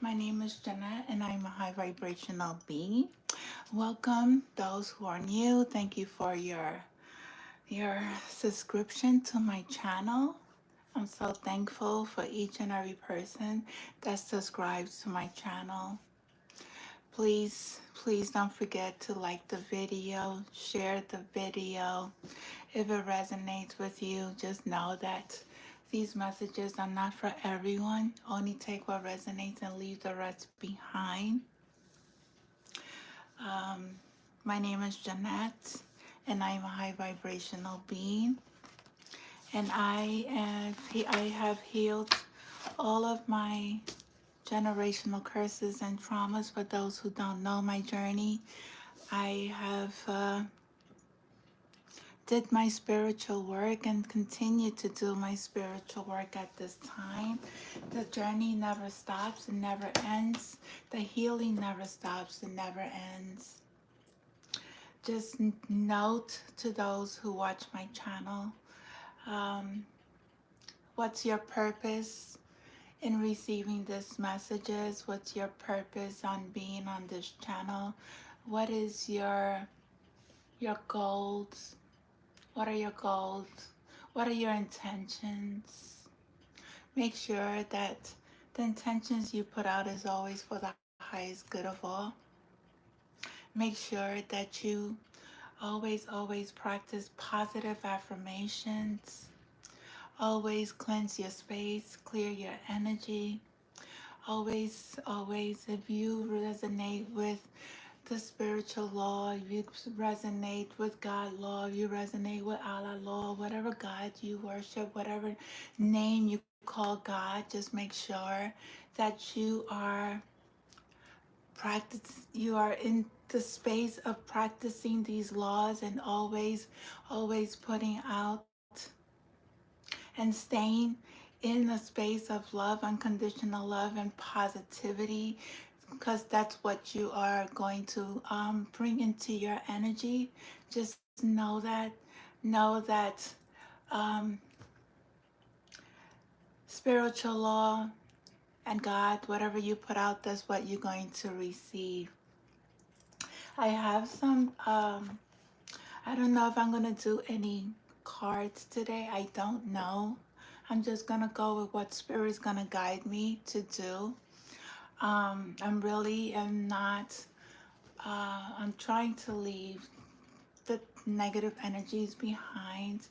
My name is Jeanette and I'm a high vibrational being. Welcome those who are new. Thank you for your subscription to my channel. I'm so thankful for each and every person that subscribes to my channel. Please don't forget to like the video, share the video. If it resonates with you, just know that these messages are not for everyone. Only take what resonates and leave the rest behind. Um, my name is Jeanette, and I'm a high vibrational being. And I have healed all of my generational curses and traumas. For those who don't know my journey, I have did my spiritual work and continue to do my spiritual work at this time. The journey never stops and never ends. The healing never stops and never ends. Just note to those who watch my channel, um, what's your purpose in receiving these messages? What's your purpose on being on this channel? What is your goals? What are your goals? What are your intentions? Make sure that the intentions you put out is always for the highest good of all. Make sure that you always practice positive affirmations. Always cleanse your space, clear your energy. Always, if you resonate with the spiritual law, if you resonate with God law, if you resonate with Allah law, whatever God you worship, whatever name you call God, just make sure that you are in the space of practicing these laws and always putting out and staying in a space of love, unconditional love and positivity, because that's what you are going to bring into your energy. Just know that um, spiritual law and God, whatever you put out, that's what you're going to receive. I have some, I don't know if I'm going to do any cards today. I don't know. I'm just going to go with what Spirit's going to guide me to do. I'm really am not, I'm trying to leave the negative energies behind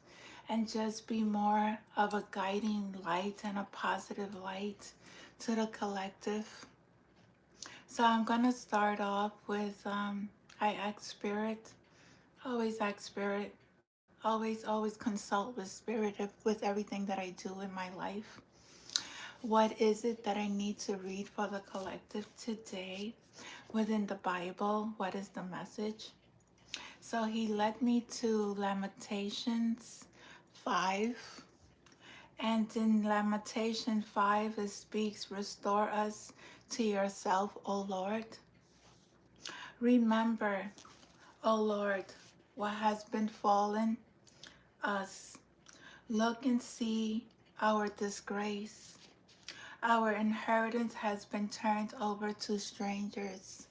and just be more of a guiding light and a positive light to the collective. So I'm gonna start off with I ask Spirit, always ask Spirit, always consult with Spirit with everything that I do in my life. What is it that I need to read for the collective today within the Bible? What is the message? So he led me to Lamentations 5. And in Lamentation 5, it speaks, restore us to yourself, O Lord. Remember, O Lord, what has been fallen us. Look and see our disgrace. Our inheritance has been turned over to strangers,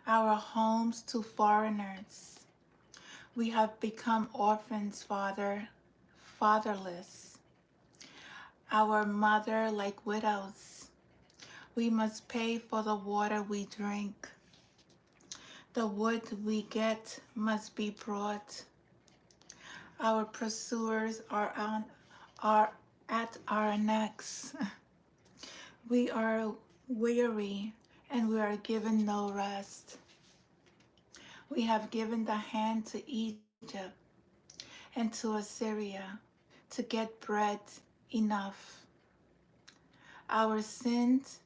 our homes to foreigners. We have become orphans, Father, fatherless. Our mother like widows. We must pay for the water we drink. The wood we get must be brought. Our pursuers are at our necks. We are weary and we are given no rest. We have given the hand to Egypt and to Assyria to get bread enough. Our sins,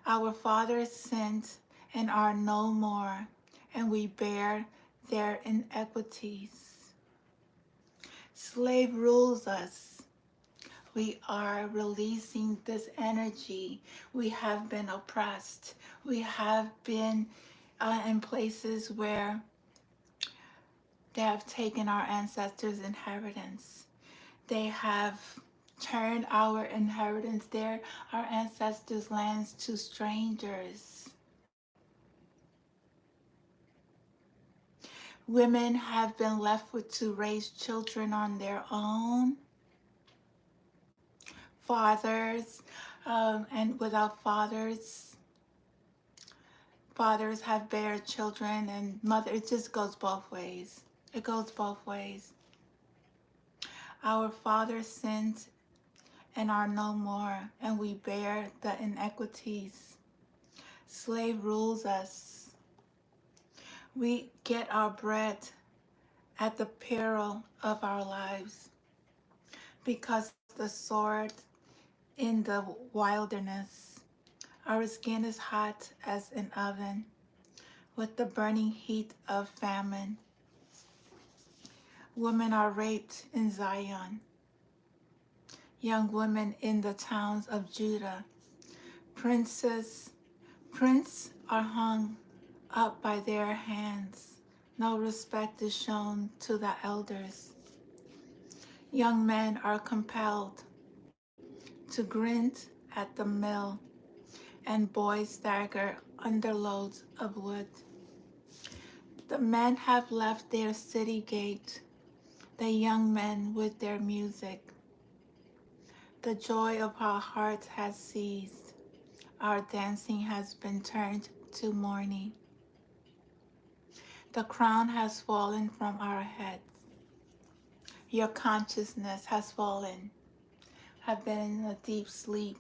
our fathers sinned and are no more, and we bear their iniquities. Slave rules us. We are releasing this energy. We have been oppressed. We have been in places where they have taken our ancestors' inheritance. They have Turn our inheritance there, our ancestors' lands, to strangers. Women have been left with to raise children on their own. Fathers, and without fathers, fathers have bare children, and mother. It just goes both ways. It goes both ways. Our fathers sinned and are no more, and we bear the inequities. Slave rules us. We get our bread at the peril of our lives, because the sword in the wilderness. Our skin is hot as an oven with the burning heat of famine. Women are raped in Zion, young women in the towns of Judah. Princes, princes are hung up by their hands. No respect is shown to the elders. Young men are compelled to grind at the mill, and boys stagger under loads of wood. The men have left their city gate, the young men with their music. The joy of our hearts has ceased. Our dancing has been turned to mourning. The crown has fallen from our heads. Your consciousness has fallen, have been in a deep sleep.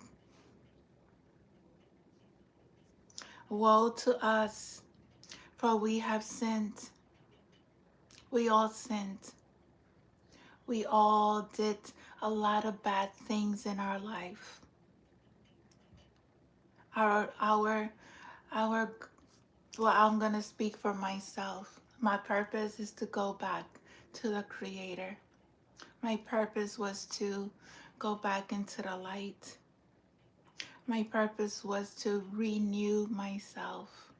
Woe to us, for we have sinned. We all sinned. We all did a lot of bad things in our life. Our, our, our, well, I'm going to speak for myself. My purpose is to go back to the Creator. My purpose was to go back into the light. My purpose was to renew myself.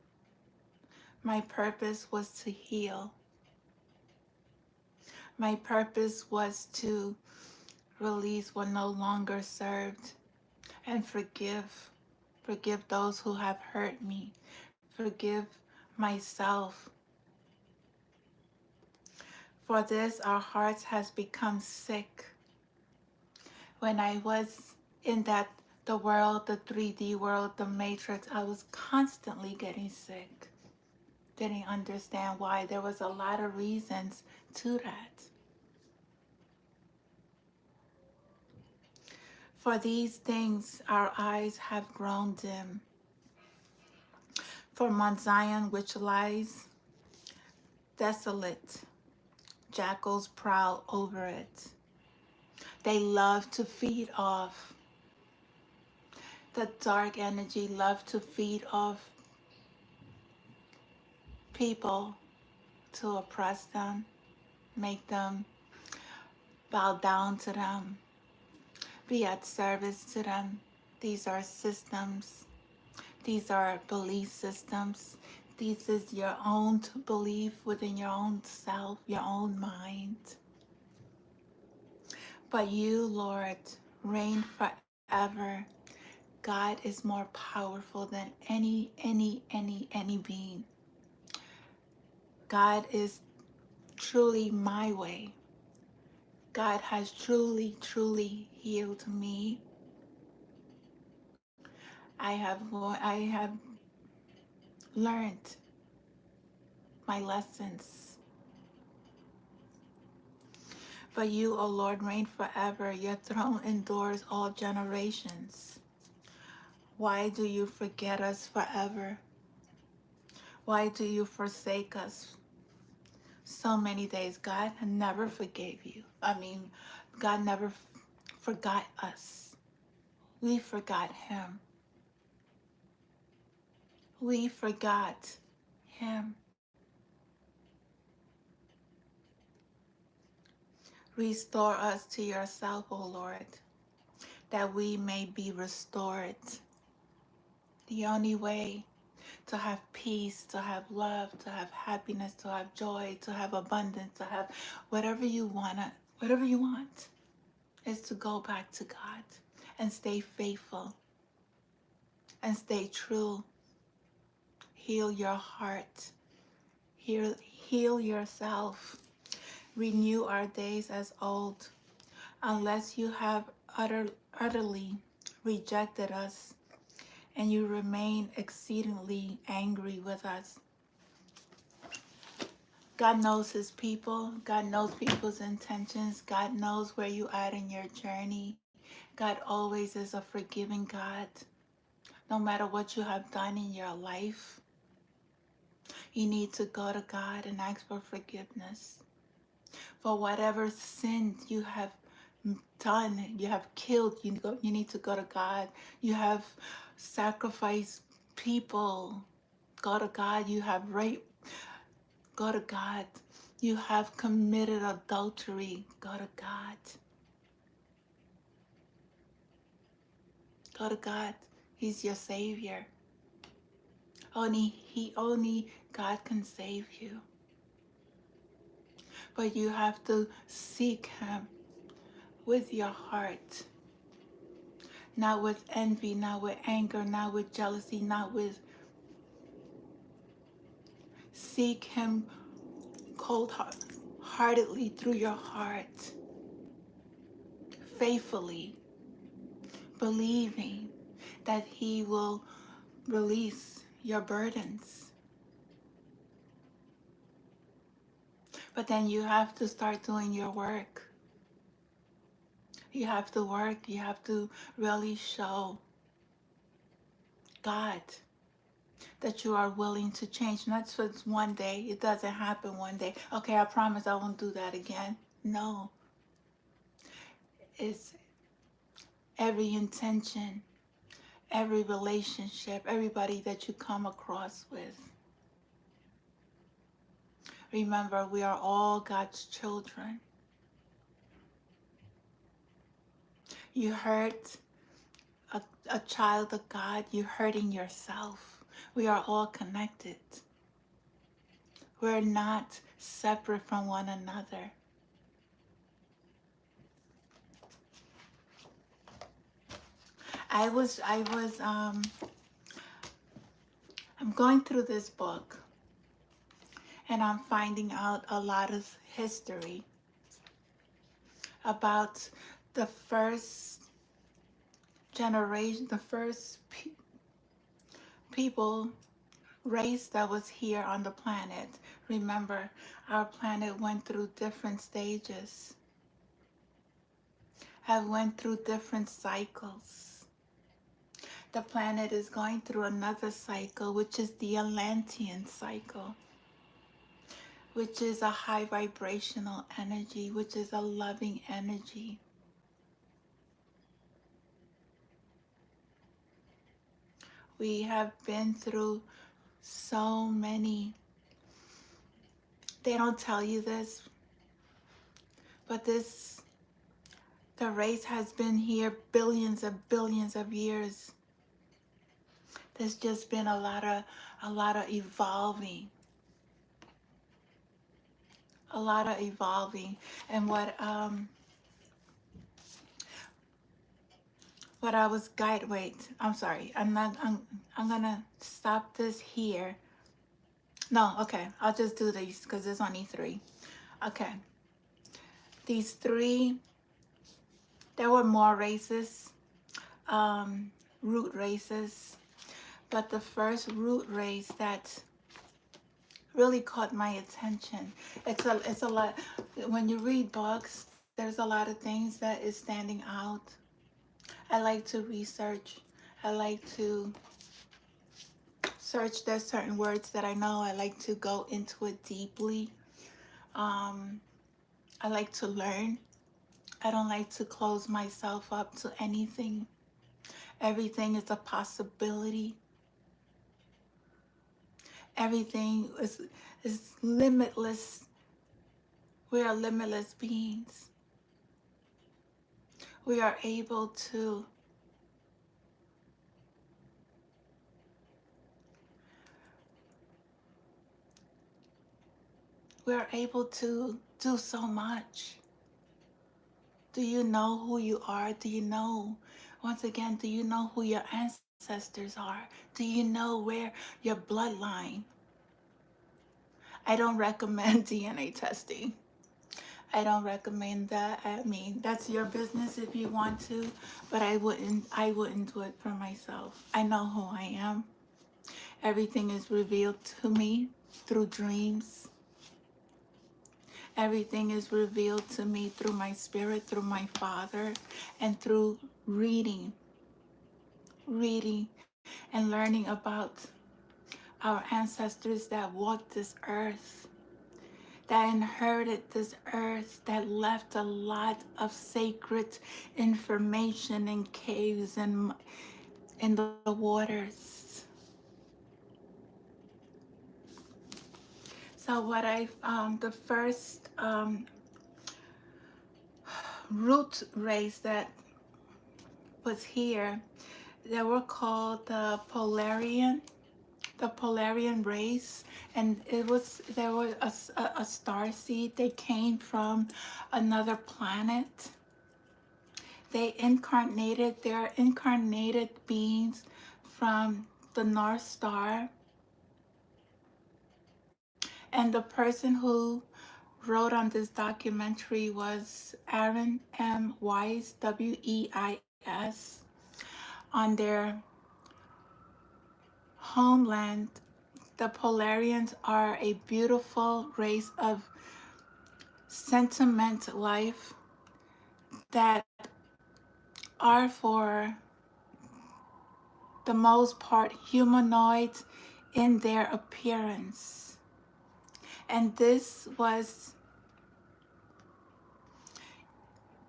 My purpose was to heal. My purpose was to release what no longer served and forgive. Forgive those who have hurt me. Forgive myself. For this, our hearts has become sick. When I was in the world, the 3D world, the matrix, I was constantly getting sick. Didn't understand why. There was a lot of reasons to that. For these things, our eyes have grown dim. For Mount Zion, which lies desolate, jackals prowl over it. They love to feed off. The dark energy love to feed off people, to oppress them, make them bow down to them, be at service to them. These are systems. These are belief systems. This is your own belief within your own self, your own mind. But you, Lord, reign forever. God is more powerful than any being. God is truly my way. God has truly healed me. I have learned my lessons. But you, O Lord, reign forever. Your throne endures all generations. Why do you forget us forever? Why do you forsake us so many days? God never forgave you. God never forgot us. We forgot him. We forgot him. Restore us to yourself, O Lord, that we may be restored. The only way to have peace, to have love, to have happiness, to have joy, to have abundance, to have whatever you want, is to go back to God and stay faithful and stay true. Heal your heart. Heal yourself. Renew our days as old. Unless you have utterly rejected us and you remain exceedingly angry with us. God knows his people. God knows people's intentions. God knows where you are in your journey. God always is a forgiving God. No matter what you have done in your life, you need to go to God and ask for forgiveness. For whatever sin you have done, you have killed, you need to go to God. You have sacrificed people, go to God. You have raped, go to God. You have committed adultery, go to God. Go to God. He's your Savior. Only God can save you. But you have to seek him with your heart. Not with envy, not with anger, not with jealousy, not with... Seek him cold-heartedly through your heart. Faithfully. Believing that he will release your burdens. But then you have to start doing your work. You have to work. You have to really show God that you are willing to change. Not just one day. It doesn't happen one day. Okay, I promise I won't do that again. No. It's every intention, every relationship, everybody that you come across with. Remember, we are all God's children. You hurt a child of God, you're hurting yourself. We are all connected. We're not separate from one another. I'm going through this book and I'm finding out a lot of history about the first generation, the first people, race that was here on the planet. Remember, our planet went through different stages, have went through different cycles. The planet is going through another cycle, which is the Atlantean cycle, which is a high vibrational energy, which is a loving energy. We have been through so many. They don't tell you this, but the race has been here billions of years. There's just been a lot of evolving. A lot of evolving. And what I was wait, I'm sorry. I'm gonna stop this here. No, okay, I'll just do these because there's only 3. Okay. These 3, there were more races, root races, but the first root race that really caught my attention. It's a lot. When you read books, there's a lot of things that is standing out. I like to research. I like to search. There's certain words that I know. I like to go into it deeply. I like to learn. I don't like to close myself up to anything. Everything is a possibility. Everything is limitless. We are limitless beings. We are able to do so much. Do you know who you are? Do you know, once again, do you know who your ancestors are? Do you know where your bloodline? I don't recommend DNA testing. I don't recommend that. I mean, that's your business if you want to, but I wouldn't do it for myself. I know who I am. Everything is revealed to me through dreams. Everything is revealed to me through my spirit, through my Father, and through reading and learning about our ancestors that walked this earth, that inherited this earth, that left a lot of sacred information in caves and in the waters. So what the first root race that was here, they were called the Polarian race, and there was a star seed. They came from another planet. They're incarnated beings from the North Star. And the person who wrote on this documentary was Aaron M. Weiss, Weiss. On their homeland, the Polarians are a beautiful race of sentient life that are for the most part humanoid in their appearance. And this was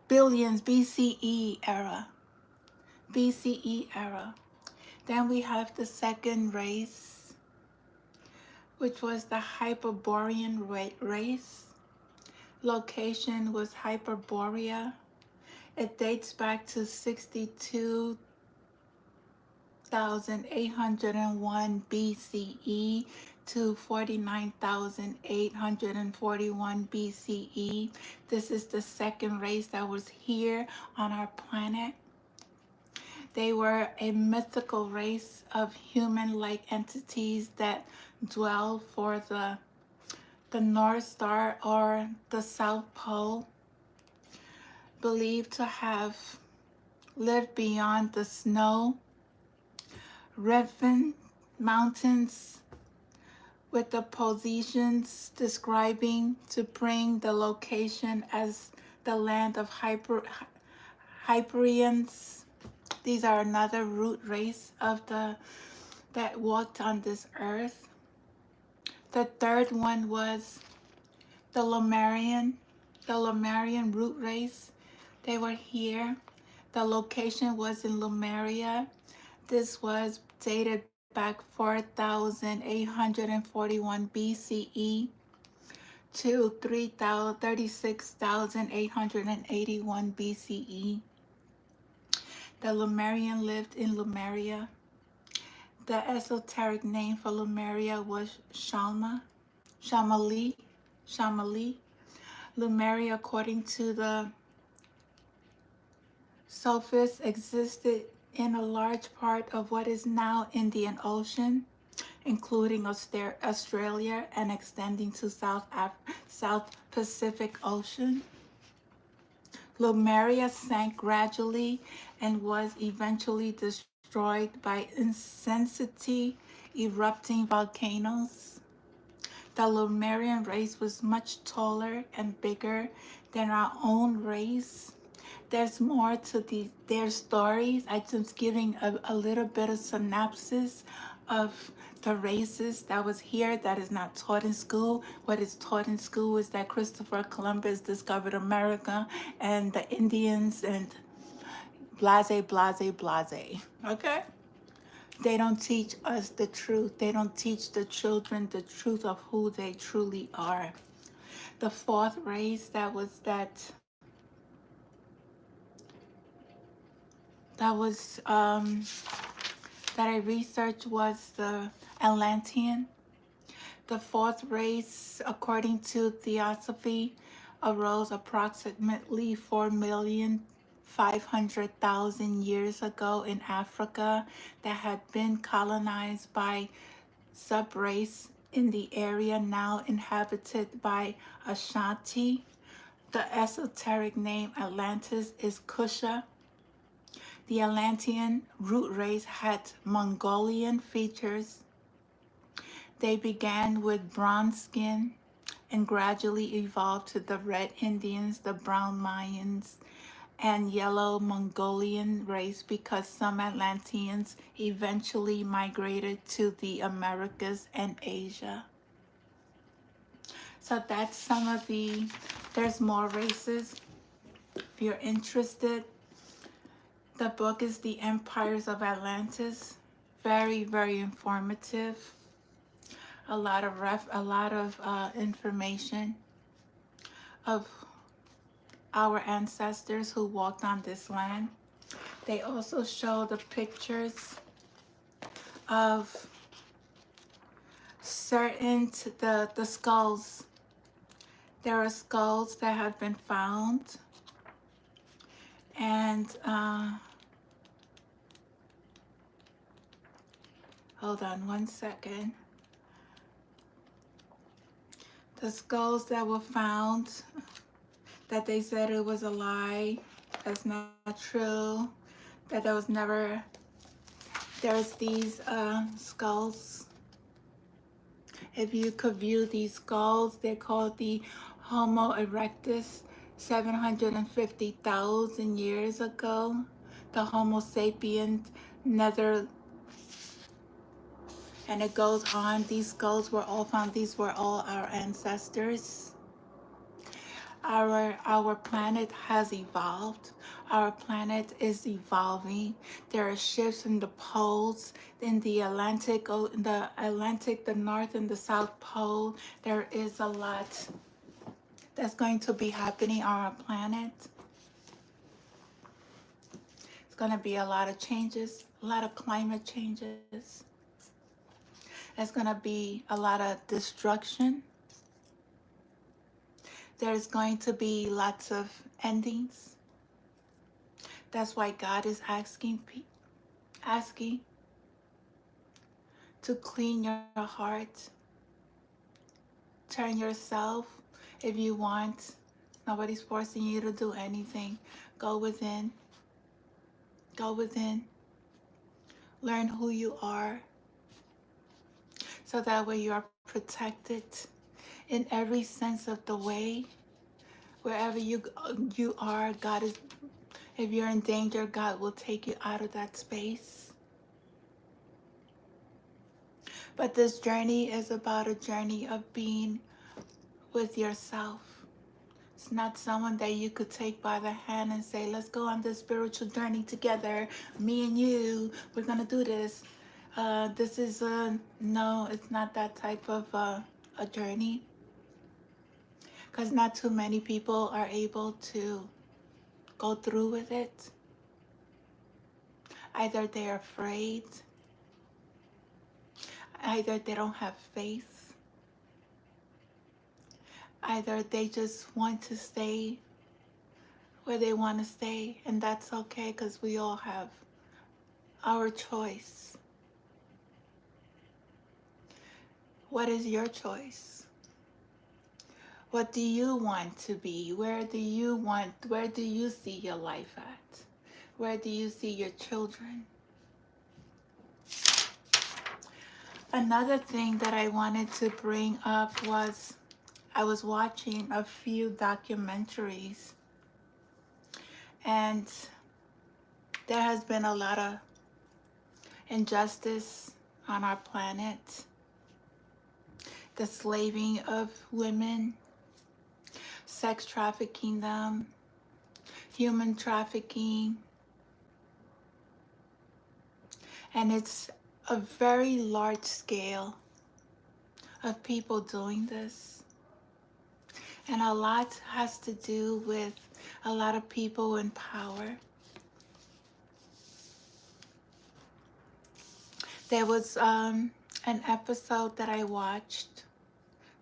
billions BCE era. BCE era. Then we have the second race, which was the Hyperborean race. Location was Hyperborea. It dates back to 62,801 BCE to 49,841 BCE. This is the second race that was here on our planet. They were a mythical race of human-like entities that dwell for the North Star or the South Pole, believed to have lived beyond the snow-wreathen mountains, with the positions describing to bring the location as the land of Hyperions. These are another root race of that walked on this earth. The third one was the Lemurian root race. They were here. The location was in Lemuria. This was dated back 4,841 BCE to 36,881 BCE. The Lemurian lived in Lemuria. The esoteric name for Lemuria was Shamali. Lemuria, according to the Sophists, existed in a large part of what is now Indian Ocean, including Australia and extending to South Pacific Ocean. Lemuria sank gradually and was eventually destroyed by incessantly erupting volcanoes. The Lemurian race was much taller and bigger than our own race. There's more to their stories. I'm just giving a little bit of synopsis of the races that was here that is not taught in school. What is taught in school is that Christopher Columbus discovered America and the Indians and blase, blase, blase. Okay? They don't teach us the truth. They don't teach the children the truth of who they truly are. The fourth race that I researched was the Atlantean. The fourth race, according to Theosophy, arose approximately 4,500,000 years ago in Africa that had been colonized by subrace in the area now inhabited by Ashanti. The esoteric name Atlantis is Kusha. The Atlantean root race had Mongolian features. They began with bronze skin and gradually evolved to the red Indians, the brown Mayans, and yellow Mongolian race because some Atlanteans eventually migrated to the Americas and Asia. So that's some of there's more races. If you're interested, the book is The Empires of Atlantis. Very, very informative. A lot of information of our ancestors who walked on this land. They also show the pictures of certain the skulls. There are skulls that have been found, and hold on one second. The skulls that were found, that they said it was a lie, that's not true, that there was never, there's these skulls. If you could view these skulls, they're called the Homo erectus 750,000 years ago. The Homo sapiens nether, and it goes on. These skulls were all found. These were all our ancestors. Our planet has evolved. Our planet is evolving. There are shifts in the poles in the Atlantic, the North and the South Pole. There is a lot that's going to be happening on our planet. It's going to be a lot of changes, a lot of climate changes. There's going to be a lot of destruction. There's going to be lots of endings. That's why God is asking to clean your heart. Turn yourself if you want. Nobody's forcing you to do anything. Go within. Go within. Learn who you are, so that way you are protected in every sense of the way. Wherever you are, God is, if you're in danger, God will take you out of that space. But this journey is about a journey of being with yourself. It's not someone that you could take by the hand and say, let's go on this spiritual journey together. Me and you, we're going to do this. This is no, it's not that type of a journey. Because not too many people are able to go through with it. Either they're afraid, either they don't have faith, either they just want to stay where they want to stay, and that's okay, because we all have our choice. What is your choice? What do you want to be? Where do you see your life at? Where do you see your children? Another thing that I wanted to bring up was I was watching a few documentaries, and there has been a lot of injustice on our planet. The slaving of women, sex trafficking them, human trafficking. And it's a very large scale of people doing this. And a lot has to do with a lot of people in power. There was an episode that I watched,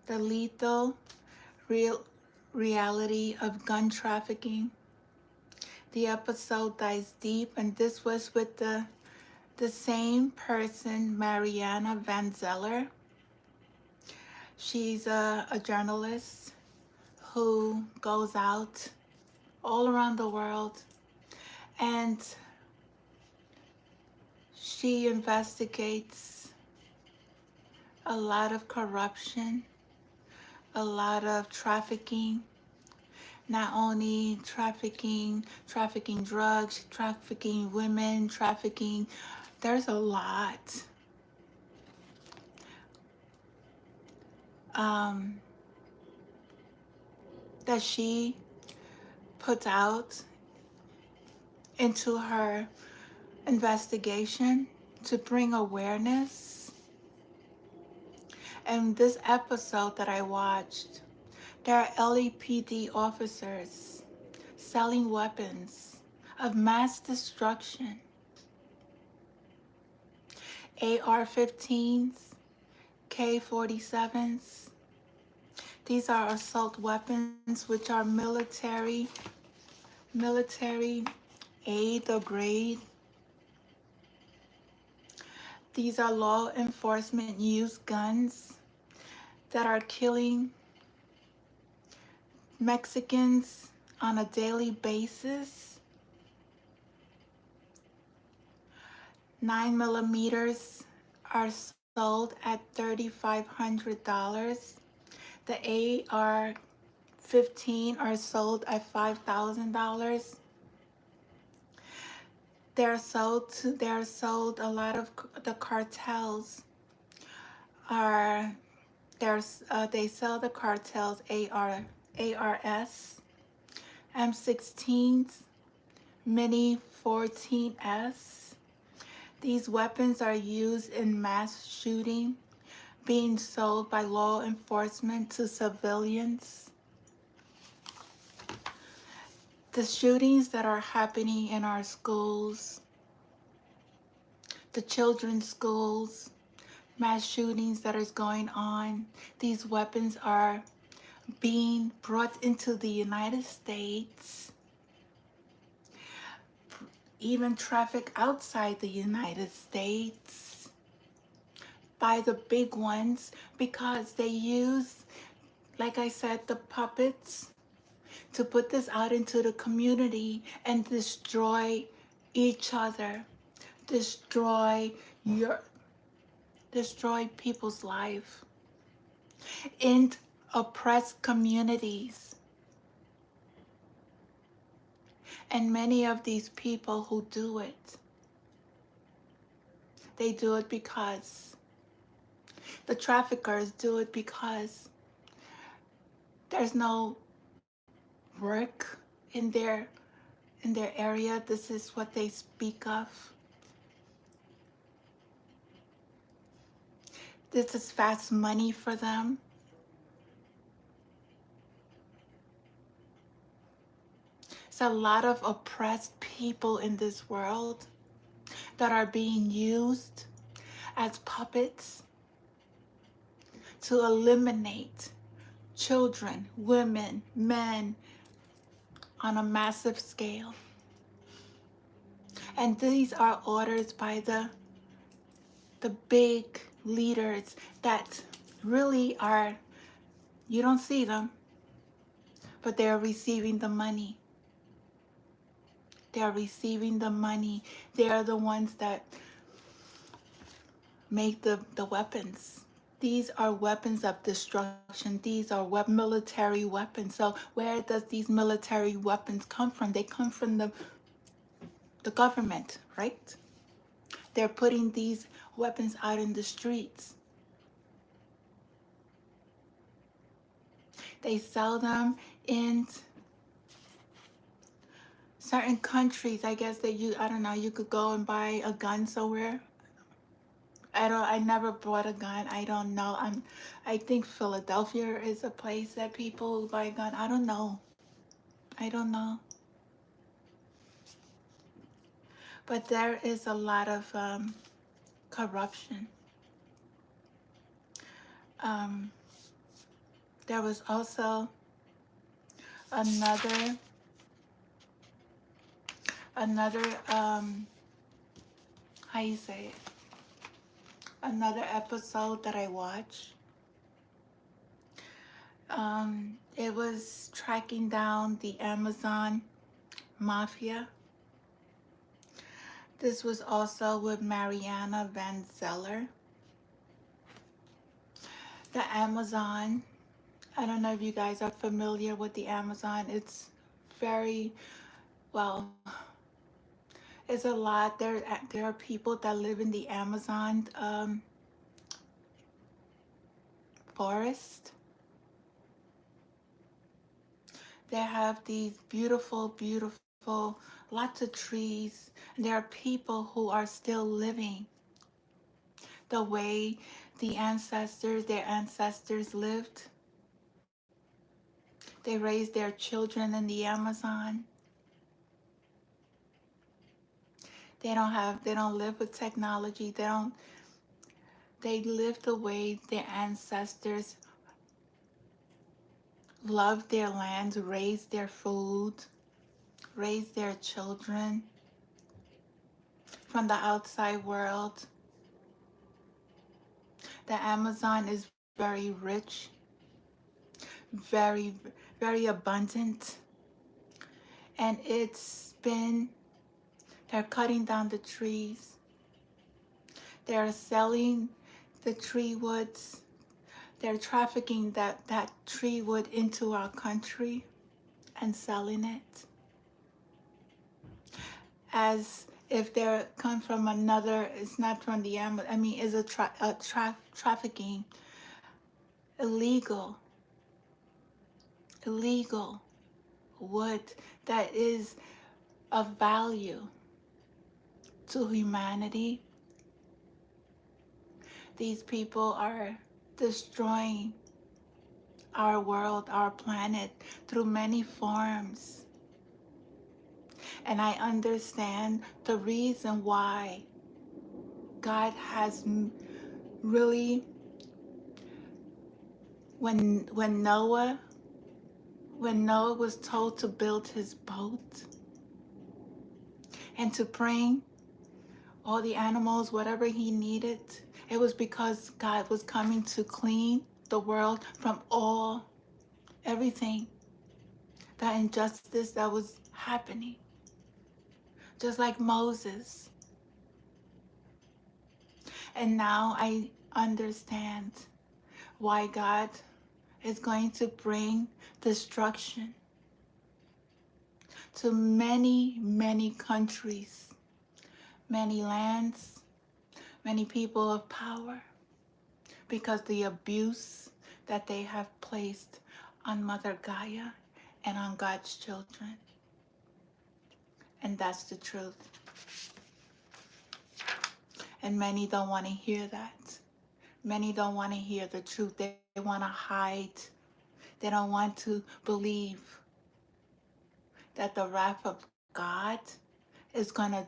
the lethal reality of gun trafficking. The episode dives deep, and this was with the same person, Mariana Van Zeller. She's a journalist who goes out all around the world, and she investigates a lot of corruption, a lot of trafficking, not only trafficking drugs, trafficking women, trafficking, there's a lot. Um, that she puts out into her investigation to bring awareness. And this episode that I watched, there are LAPD officers selling weapons of mass destruction, AR-15s, K-47s. These are assault weapons which are military aid or grade. These are law enforcement use guns that are killing Mexicans on a daily basis. 9mm are sold at $3,500. The AR-15 are sold at $5,000. They're sold. A lot of the cartels are they sell the cartels ARS, M16s, Mini 14S. These weapons are used in mass shooting, being sold by law enforcement to civilians. The shootings that are happening in our schools, the children's schools, mass shootings that is going on, these weapons are being brought into the United States, even trafficked outside the United States by the big ones, because they use, like I said, the puppets to put this out into the community and destroy each other, destroy people's life in oppressed communities. And many of these people who do it, they do it because the traffickers do it because there's no work in their area. This is what they speak of. This is fast money for them. It's a lot of oppressed people in this world that are being used as puppets to eliminate children, women, men on a massive scale. And these are orders by the big leaders that really are, you don't see them, but they're receiving the money. They are receiving the money. They are the ones that make the weapons. These are weapons of destruction. These are military weapons. So where does these military weapons come from? They come from the government, right? They're putting these weapons out in the streets. They sell them in certain countries. I guess that I don't know, you could go and buy a gun somewhere. I never bought a gun. I don't know. I think Philadelphia is a place that people buy a gun. I don't know. I don't know. But there is a lot of corruption. Um, there was also another another how you say it? Another episode that I watched. It was tracking down the Amazon mafia. This was also with Mariana Van Zeller. The Amazon, I don't know if you guys are familiar with the Amazon. It's very, well, it's a lot. There are people that live in the Amazon forest. They have these beautiful, beautiful, lots of trees. There are people who are still living the way their ancestors lived. They raised their children in the Amazon. They don't live with technology. They live the way their ancestors loved their land, raised their food, raised their children from the outside world. The Amazon is very rich, very, very abundant. And they're cutting down the trees. They're selling the tree woods. They're trafficking that tree wood into our country and selling it as if they're come from another, it's not from the Amazon. I mean, it's trafficking, illegal, illegal wood that is of value to humanity. These people are destroying our world, our planet through many forms. And I understand the reason why God has really, when Noah was told to build his boat and to bring all the animals, whatever he needed, it was because God was coming to clean the world from everything, that injustice that was happening. Just like Moses. And now I understand why God is going to bring destruction to many, many countries, many lands, many people of power, because the abuse that they have placed on Mother Gaia and on God's children. And that's the truth. And many don't want to hear that. Many don't want to hear the truth. They want to hide. They don't want to believe that the wrath of God is going to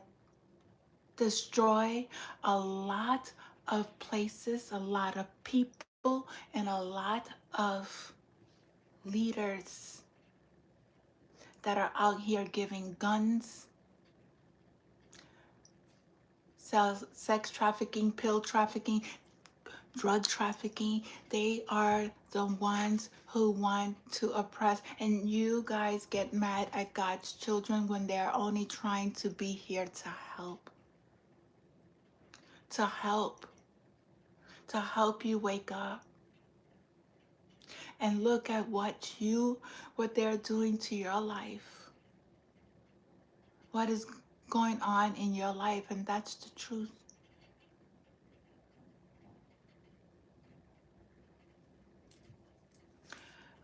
destroy a lot of places, a lot of people, and a lot of leaders that are out here giving guns, sex trafficking, pill trafficking, drug trafficking. They are the ones who want to oppress. And you guys get mad at God's children when they're only trying to be here to help. To help. To help you wake up. And look at what they're doing to your life. What is going on in your life, and that's the truth.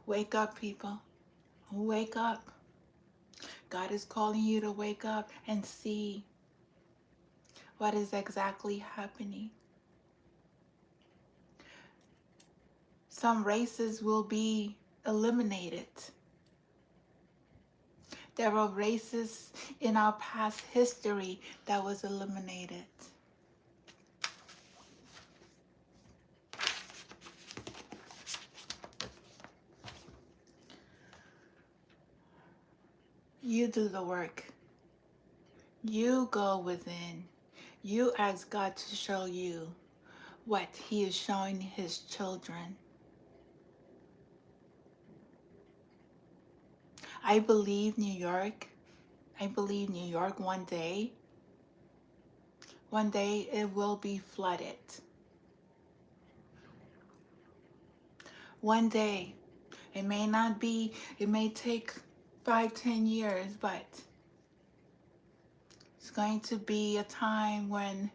Wake up, people. Wake up. God is calling you to wake up and see what is exactly happening. Some races will be eliminated. There were races in our past history that was eliminated. You do the work. You go within. You ask God to show you what He is showing His children. I believe New York. I believe New York one day it will be flooded. One day. It may not be, it may take 5, 10 years, but it's going to be a time when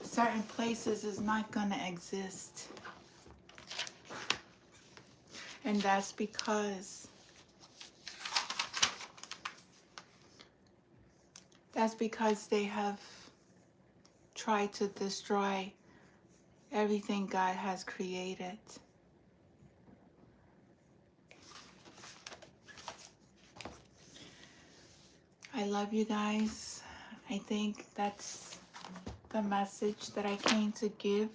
certain places is not going to exist. And that's because they have tried to destroy everything God has created. I love you guys. I think that's the message that I came to give.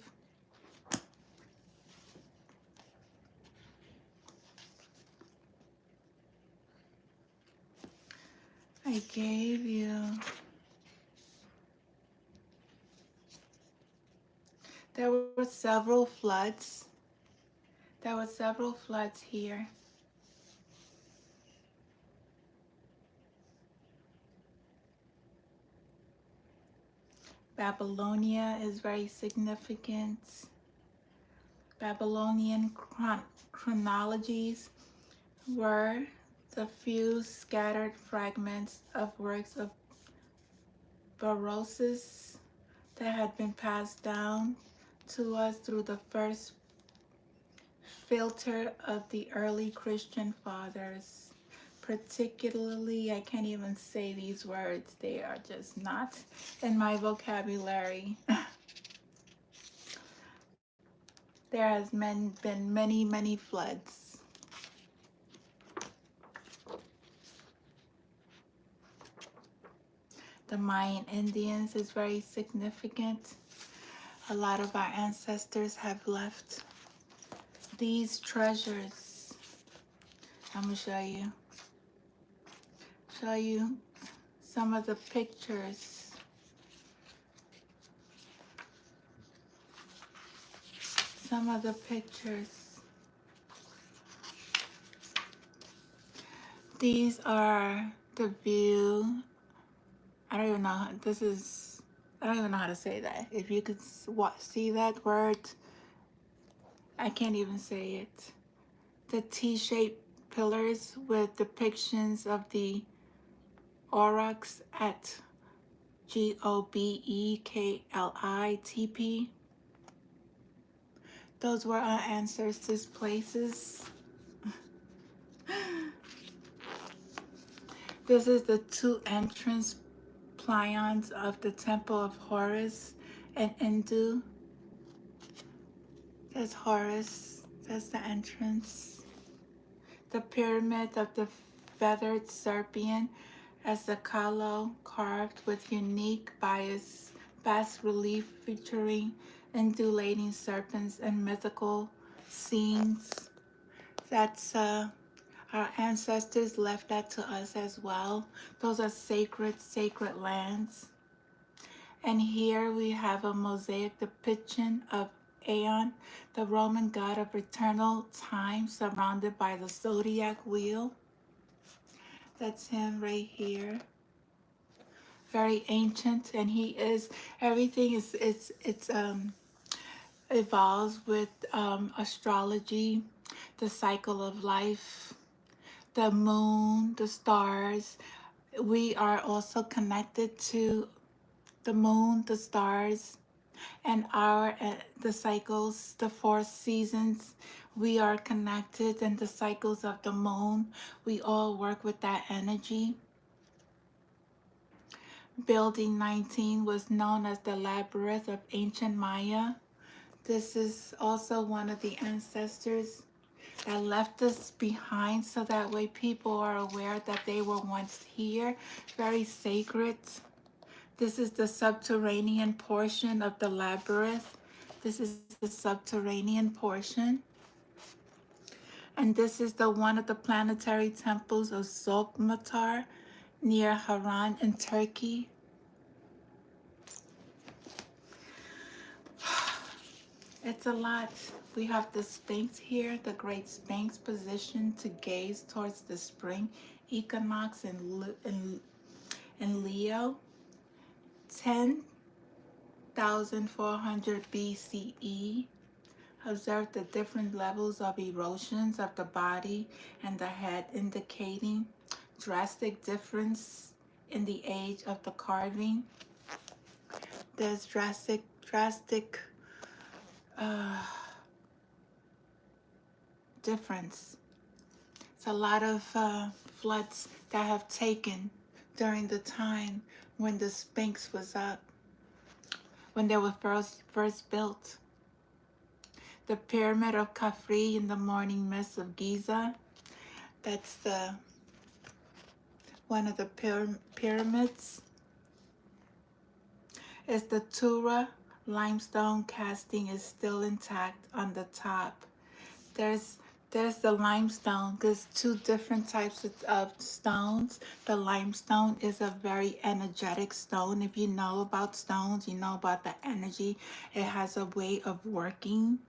I gave you. There were several floods. There were several floods here. Babylonia is very significant. Babylonian chronologies were the few scattered fragments of works of Berosus that had been passed down to us through the first filter of the early Christian fathers. Particularly, I can't even say these words, they are just not in my vocabulary. There has been many, many floods. The Mayan Indians is very significant. A lot of our ancestors have left these treasures. I'm going to show you some of the pictures. Some of the pictures. These are the view. I don't even know. I don't even know how to say that. If you could see that word, I can't even say it. The T-shaped pillars with depictions of the aurochs at Gobekli. Those were our ancestors' places. This is the two entrance pylons of the Temple of Horus and Endu. There's Horus. That's the entrance. The pyramid of the feathered serpent as a kalo carved with unique bas relief featuring undulating serpents and mythical scenes. That's our ancestors left that to us as well. Those are sacred lands. And here we have a mosaic depiction of Aeon, the Roman god of eternal time, surrounded by the zodiac wheel. That's him right here. Very ancient, and he is, everything is, it's evolves with astrology, the cycle of life, the moon, the stars. We are also connected to the moon, the stars, and the cycles, the 4 seasons. We are connected in the cycles of the moon. We all work with that energy. Building 19 was known as the Labyrinth of Ancient Maya. This is also one of the ancestors that left us behind, so that way people are aware that they were once here. Very sacred. This is the subterranean portion of the labyrinth. This is the subterranean portion. And this is the one of the planetary temples of Zolmatar near Haran in Turkey. It's a lot. We have the Sphinx here, the Great Sphinx positioned to gaze towards the spring equinox in Leo, 10,400 BCE. Observe the different levels of erosions of the body and the head, indicating drastic difference in the age of the carving. There's drastic uh, difference. It's a lot of floods that have taken during the time when the Sphinx was up, when they were first built. The Pyramid of Khafre in the morning mist of Giza. That's the one of the pyramids. Is the Tura limestone casting is still intact on the top. There's the limestone. There's two different types of stones. The limestone is a very energetic stone. If you know about stones, you know about the energy. It has a way of working.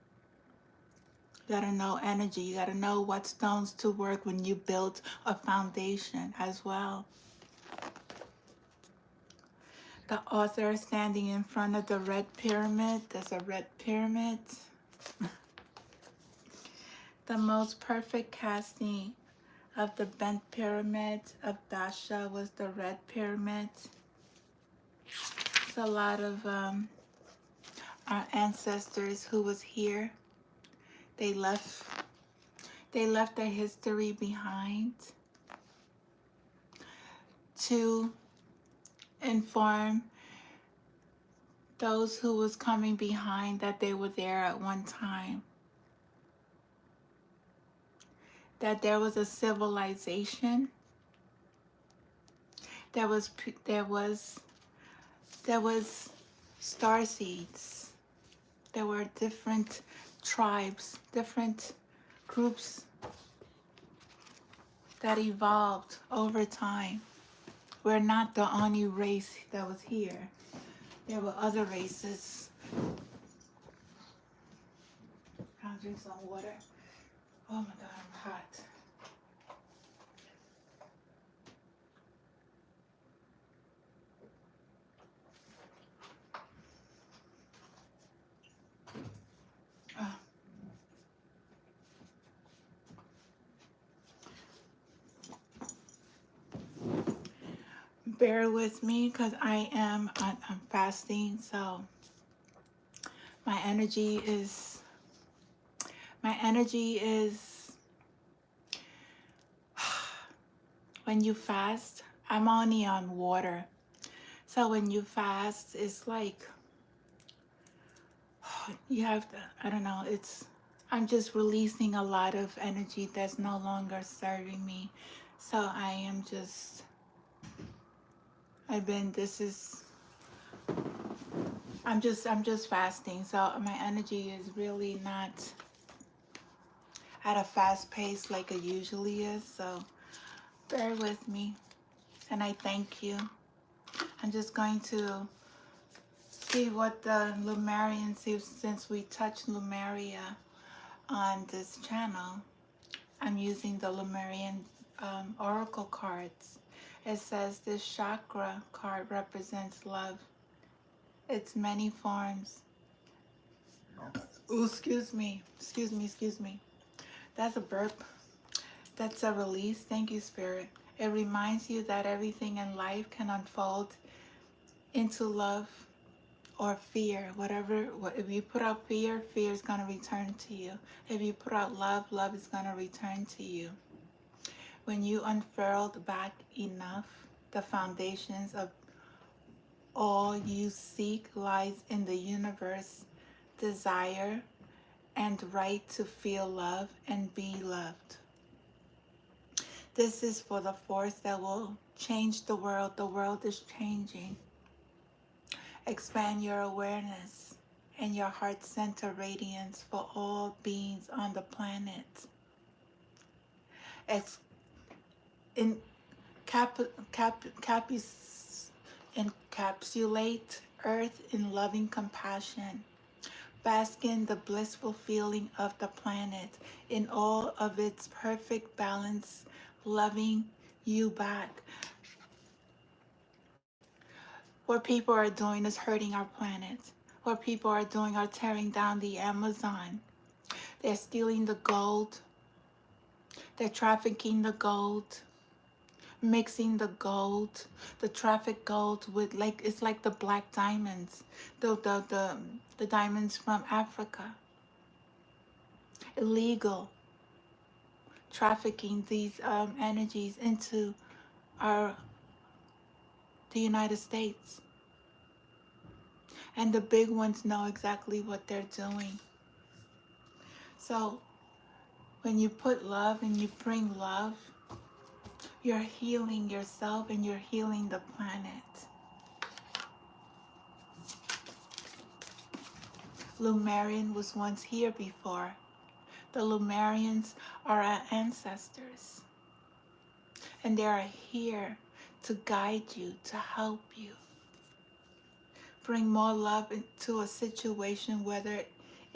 You gotta know energy. You gotta know what stones to work when you build a foundation as well. The author standing in front of the red pyramid. There's a red pyramid. The most perfect casting of the bent pyramid of Dasha was the red pyramid. It's a lot of our ancestors who was here. They left their history behind to inform those who was coming behind that they were there at one time. That there was a civilization. There was star seeds. There were different tribes, different groups that evolved over time. We're not the only race that was here. There were other races. I'll drink some water. Oh my God, I'm hot. Oh. Bear with me because I'm fasting, so my energy is when you fast, I'm only on water. So when you fast, it's like you have to, I don't know, I'm just releasing a lot of energy that's no longer serving me. So I'm just fasting. So my energy is really not at a fast pace like it usually is. So bear with me. And I thank you. I'm just going to see what the Lumerian, since we touched Lumeria on this channel. I'm using the Lumerian oracle cards. It says this chakra card represents love. Its many forms. Ooh, excuse me. That's a burp. That's a release. Thank you, Spirit. It reminds you that everything in life can unfold into love or fear. If you put out fear, fear is going to return to you. If you put out love, love is going to return to you. When you unfurled back enough, the foundations of all you seek lies in the universe, desire, and right to feel love and be loved. This is for the force that will change the world. The world is changing. Expand your awareness and your heart center radiance for all beings on the planet. ex, in, cap, cap, capis, encapsulate Earth in loving compassion. Bask in the blissful feeling of the planet in all of its perfect balance, loving you back. What people are doing is hurting our planet. What people are doing are tearing down the Amazon. They're stealing the gold. They're trafficking the gold, mixing the gold, the traffic gold with, like, it's like the black diamonds, the diamonds from Africa. Illegal trafficking these energies into our the United States. And the big ones know exactly what they're doing. So when you put love and you bring love, you're healing yourself and you're healing the planet. Lumerian was once here before. The Lumerians are our ancestors, and they are here to guide you, to help you. Bring more love into a situation, whether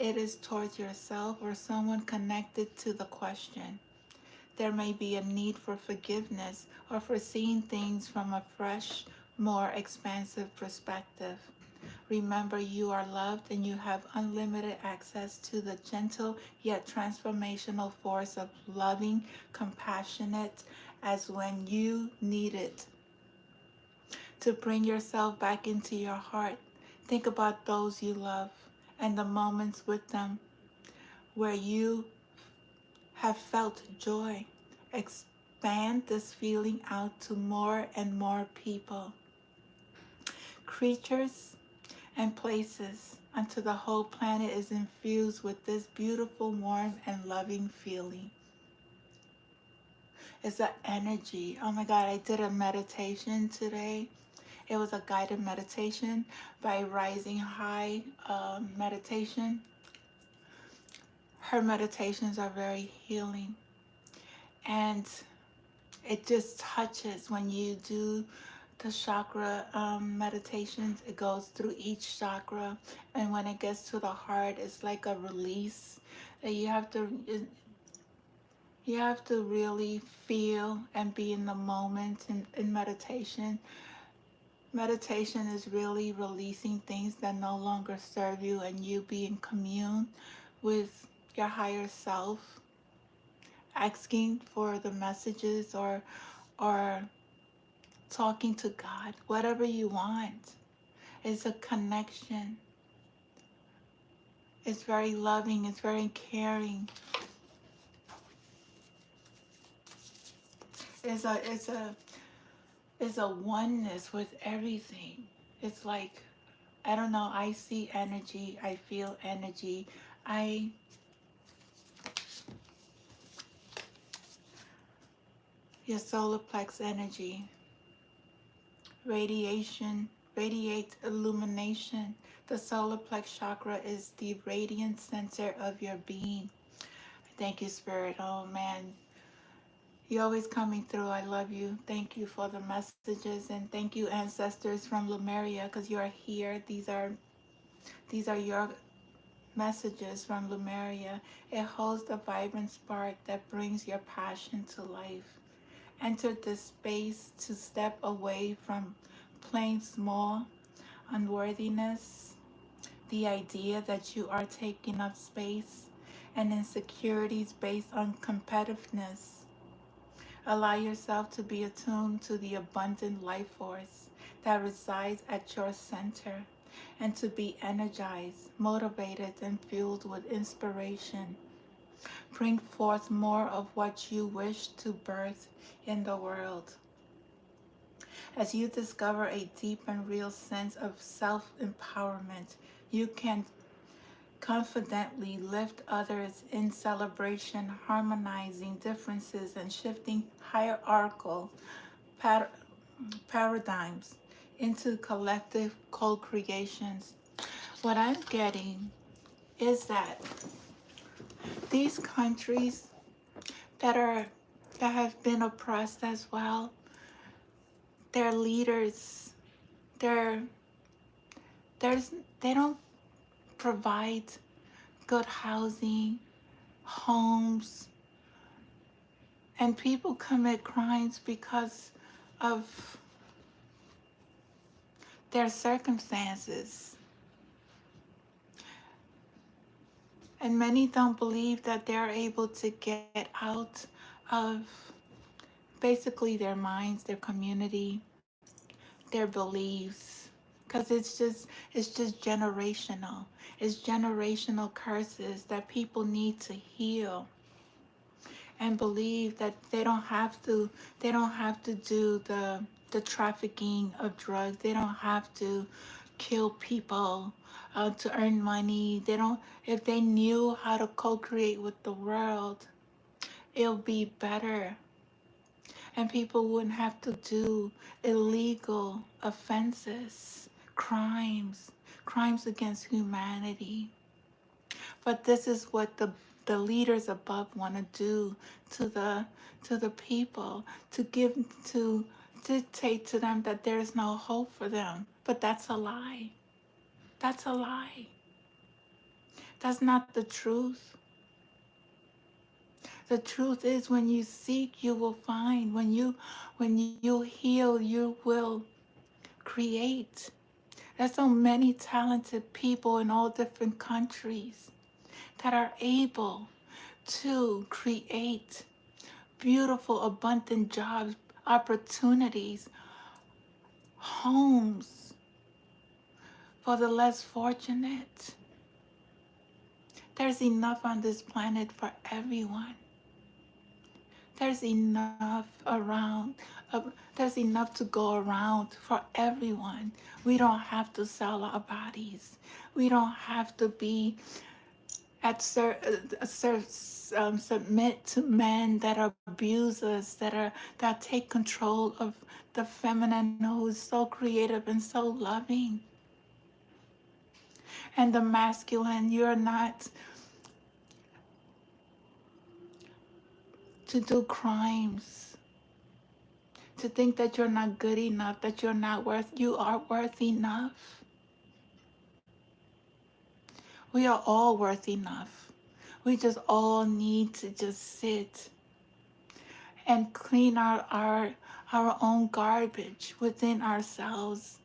it is towards yourself or someone connected to the question. There may be a need for forgiveness or for seeing things from a fresh, more expansive perspective. Remember, you are loved and you have unlimited access to the gentle yet transformational force of loving, compassionate, as when you need it. To bring yourself back into your heart, think about those you love and the moments with them where you have felt joy. Expand this feeling out to more and more people, creatures, and places until the whole planet is infused with this beautiful, warm, and loving feeling. It's an energy. Oh my God, I did a meditation today. It was a guided meditation by Rising High Meditation. Her meditations are very healing. And it just touches when you do the chakra meditations. It goes through each chakra, and when it gets to the heart, it's like a release that you have to really feel and be in the moment in meditation. Meditation is really releasing things that no longer serve you, and you be in commune with your higher self, asking for the messages or talking to God, whatever you want. It's a connection. It's very loving. It's very caring. It's a oneness with everything. It's like, I don't know, I see energy, I feel energy. Your solar plex energy, radiation, radiate illumination. The solar plex chakra is the radiant center of your being. Thank you, Spirit. Oh man, you're always coming through. I love you. Thank you for the messages, and thank you, ancestors from Lemuria, because you are here. These are your messages from Lemuria. It holds the vibrant spark that brings your passion to life. Enter this space to step away from playing small, unworthiness, the idea that you are taking up space, and insecurities based on competitiveness. Allow yourself to be attuned to the abundant life force that resides at your center, and to be energized, motivated, and fueled with inspiration. Bring forth more of what you wish to birth in the world. As you discover a deep and real sense of self-empowerment, you can confidently lift others in celebration, harmonizing differences and shifting hierarchical paradigms into collective co-creations. What I'm getting is that these countries that are that have been oppressed as well. Their leaders, they're, there's, they don't provide good housing, homes, and people commit crimes because of their circumstances. And many don't believe that they're able to get out of basically their minds, their community, their beliefs. Because it's just generational. It's generational curses that people need to heal and believe that they don't have to do the trafficking of drugs. They don't have to kill people to earn money. They don't If they knew how to co-create with the world, it'll be better, and people wouldn't have to do illegal offenses, crimes against humanity. But this is what the leaders above want to do to the people, to dictate to them that there's no hope for them. But that's a lie. That's a lie. That's not the truth. The truth is, when you seek, you will find. When you heal, you will create. There's so many talented people in all different countries that are able to create beautiful, abundant jobs, opportunities, homes for the less fortunate. There's enough on this planet for everyone. There's enough around. There's enough to go around for everyone. We don't have to sell our bodies. We don't have to be submit to men that abuse us, that take control of the feminine, who is so creative and so loving, and the masculine. You're not to do crimes, to think that you're not good enough, that you're not worth. You are worth enough. We are all worth enough. We just all need to just sit and clean our own garbage within ourselves,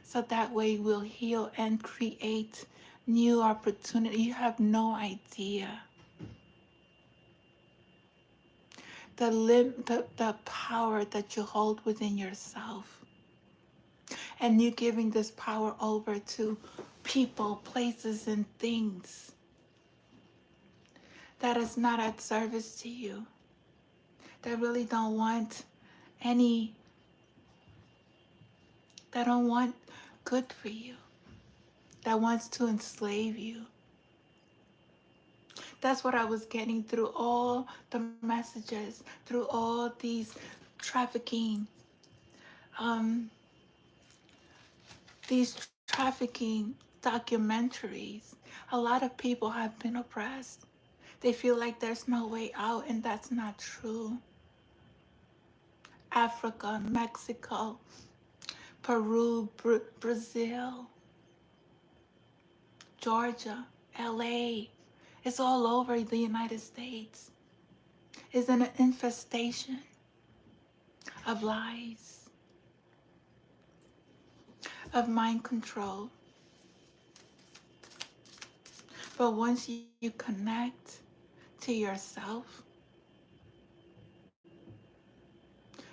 so that way we'll heal and create new opportunity. You have no idea the power that you hold within yourself, and you giving this power over to people, places, and things that is not at service to you, that really don't want any that don't want good for you, that wants to enslave you. That's what I was getting through all the messages, through all these trafficking, um, documentaries. A lot of people have been oppressed. They feel like there's no way out, and that's not true. Africa, Mexico, Peru, Brazil, Georgia, LA. It's all over the United States. It's an infestation of lies, of mind control. But once you connect to yourself,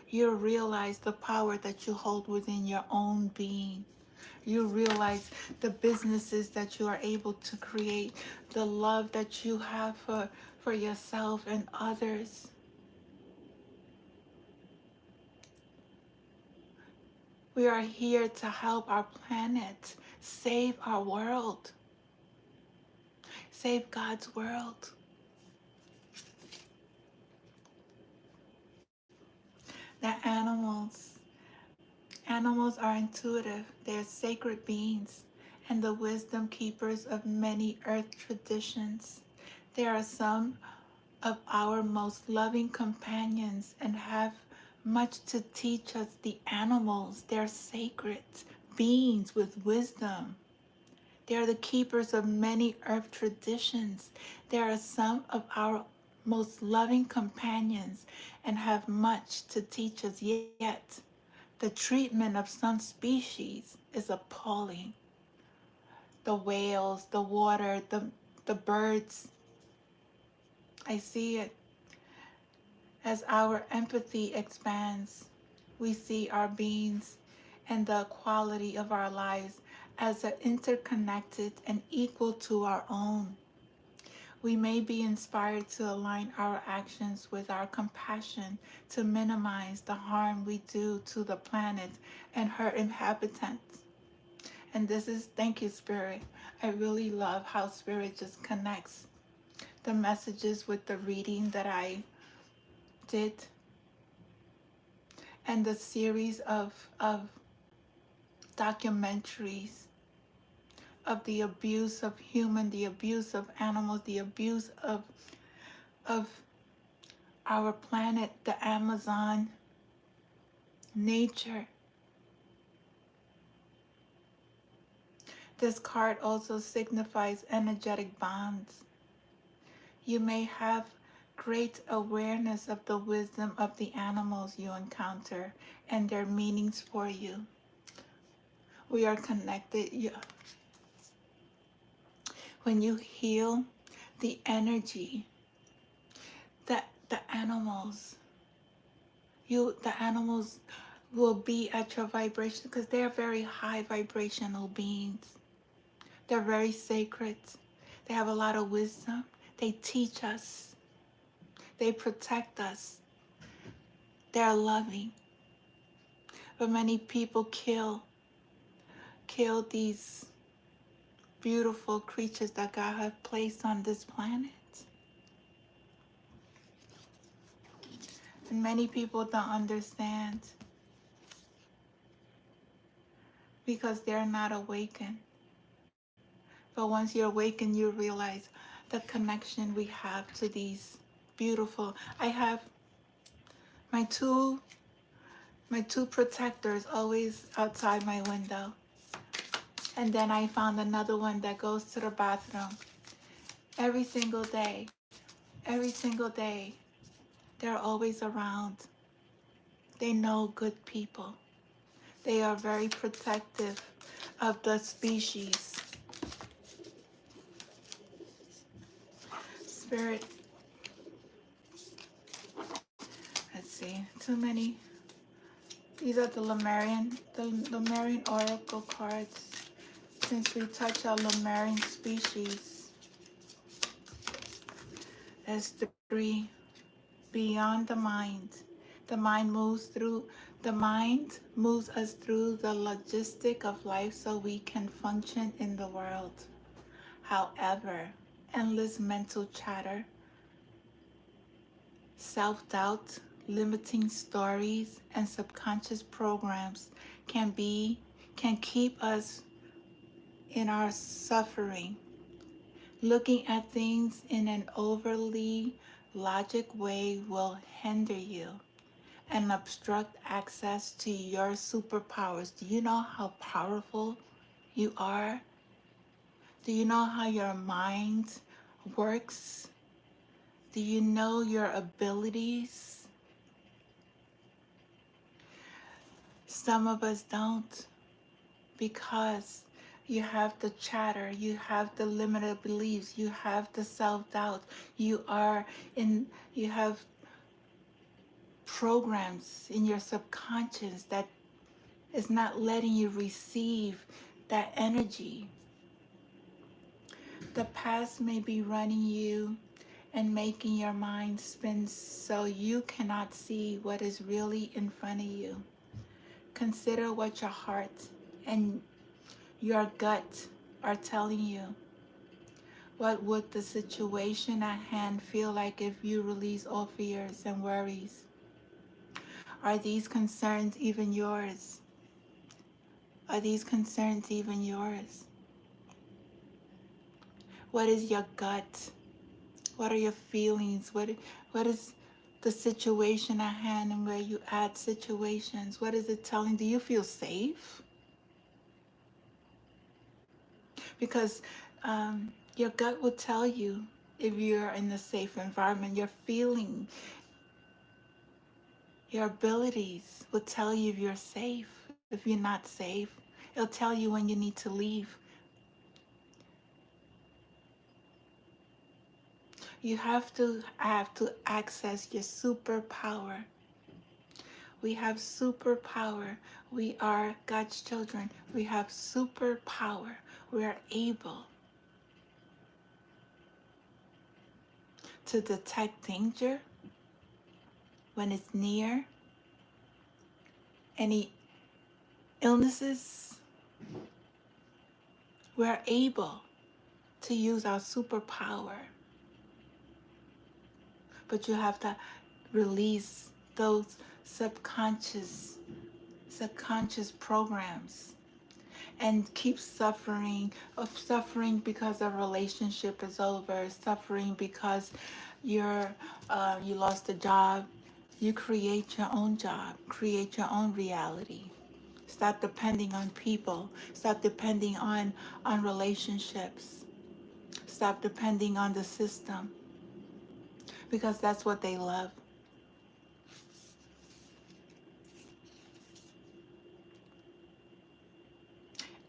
you realize the power that you hold within your own being. You realize the businesses that you are able to create, the love that you have for yourself and others. We are here to help our planet, save our world, save God's world. The animals are intuitive, they are sacred beings and the wisdom keepers of many earth traditions. There are some of our most loving companions and have much to teach us. The animals, they're sacred beings with wisdom. They are the keepers of many earth traditions. They are some of our most loving companions and have much to teach us. Yet, the treatment of some species is appalling. The whales, the water, the birds. I see it. As our empathy expands, we see our beings and the quality of our lives as interconnected and equal to our own. We may be inspired to align our actions with our compassion to minimize the harm we do to the planet and her inhabitants. And this is, thank you, Spirit. I really love how Spirit just connects the messages with the reading that I did and the series of documentaries of the abuse of human, the abuse of animals, the abuse of our planet, the Amazon, nature. This card also signifies energetic bonds. You may have great awareness of the wisdom of the animals you encounter and their meanings for you. We are connected. When you heal the energy that the animals, the animals will be at your vibration because they are very high vibrational beings. They're very sacred. They have a lot of wisdom. They teach us. They protect us. They're loving. But many people kill these beautiful creatures that God has placed on this planet. And many people don't understand because they're not awakened. But once you're awakened, you realize the connection we have to these beautiful. I have my two protectors always outside my window. And then I found another one that goes to the bathroom every single day. Every single day. They're always around. They know good people. They are very protective of the species. Spirit, let's see, too many. These are the Lemurian Oracle cards. Since we touch our Lemurian species, there's 3. Beyond the mind. The mind moves us through the logistic of life so we can function in the world. However, endless mental chatter, self-doubt, limiting stories, and subconscious programs can keep us in our suffering. Looking at things in an overly logic way will hinder you and obstruct access to your superpowers. Do you know how powerful you are? Do you know how your mind works? Do you know your abilities? Some of us don't because you have the chatter, you have the limited beliefs, you have the self-doubt, you have programs in your subconscious that is not letting you receive that energy. The past may be running you and making your mind spin so you cannot see what is really in front of you. Consider what your heart and your gut are telling you. What would the situation at hand feel like if you release all fears and worries? Are these concerns even yours? Are these concerns even yours? What is your gut? What are your feelings? What is the situation at hand, and where you add situations? What is it telling? Do you feel safe? Because your gut will tell you if you're in a safe environment. Your feeling, your abilities will tell you if you're safe. If you're not safe, it'll tell you when you need to leave. You have to access your superpower. We have superpower. We are God's children. We have superpower. We are able to detect danger when it's near, any illnesses. We're able to use our superpower. But you have to release those subconscious programs, and keep suffering because a relationship is over, suffering because you lost a job. You create your own job, create your own reality. Stop depending on people. Stop depending on relationships. Stop depending on the system, because that's what they love.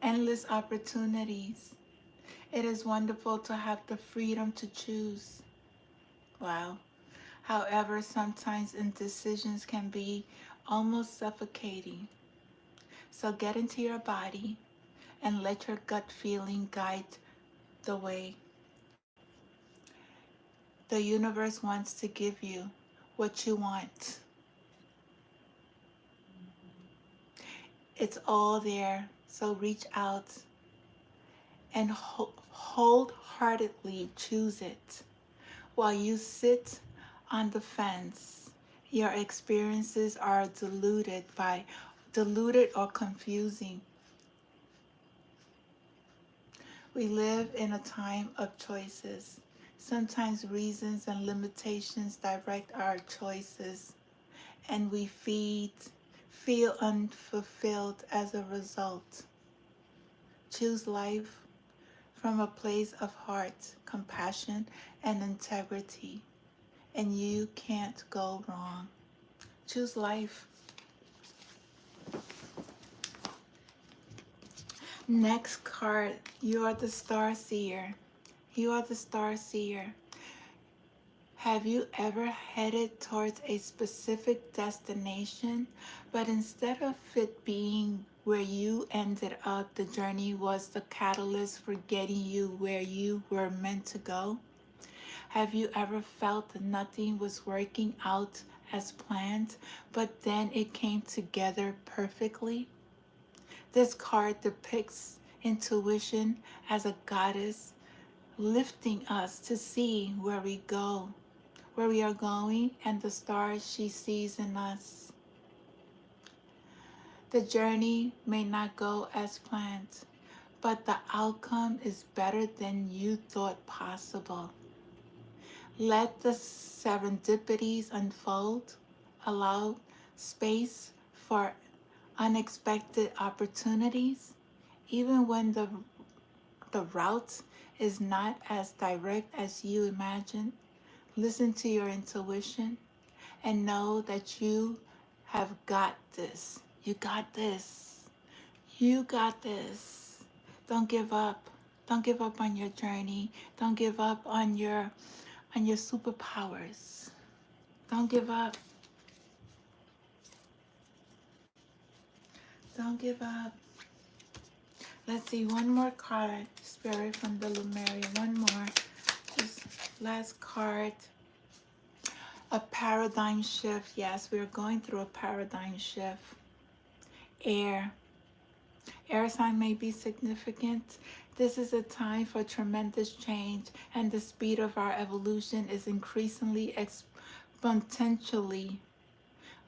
Endless opportunities. It is wonderful to have the freedom to choose. Wow. However, sometimes indecisions can be almost suffocating. So get into your body and let your gut feeling guide the way. The universe wants to give you what you want. It's all there. So reach out and wholeheartedly choose it. While you sit on the fence, your experiences are diluted or confusing. We live in a time of choices. Sometimes reasons and limitations direct our choices, and we feel unfulfilled as a result. Choose life from a place of heart, compassion, and integrity, and you can't go wrong. Choose life. Next card, you are the star seer. You are the star seer. Have you ever headed towards a specific destination, but instead of it being where you ended up, the journey was the catalyst for getting you where you were meant to go? Have you ever felt that nothing was working out as planned, but then it came together perfectly? This card depicts intuition as a goddess lifting us to see where we are going, and the stars she sees in us. The journey may not go as planned, but the outcome is better than you thought possible. Let the serendipities unfold. Allow space for unexpected opportunities, even when the route is not as direct as you imagine. Listen to your intuition and know that you have got this. You got this. You got this. Don't give up. Don't give up on your journey. Don't give up on your superpowers. Don't give up. Don't give up. Let's see one more card, Spirit from the Lumeria. One more. This last card. A paradigm shift. Yes, we're going through a paradigm shift. Air. Air sign may be significant. This is a time for tremendous change, and the speed of our evolution is increasingly exponentially.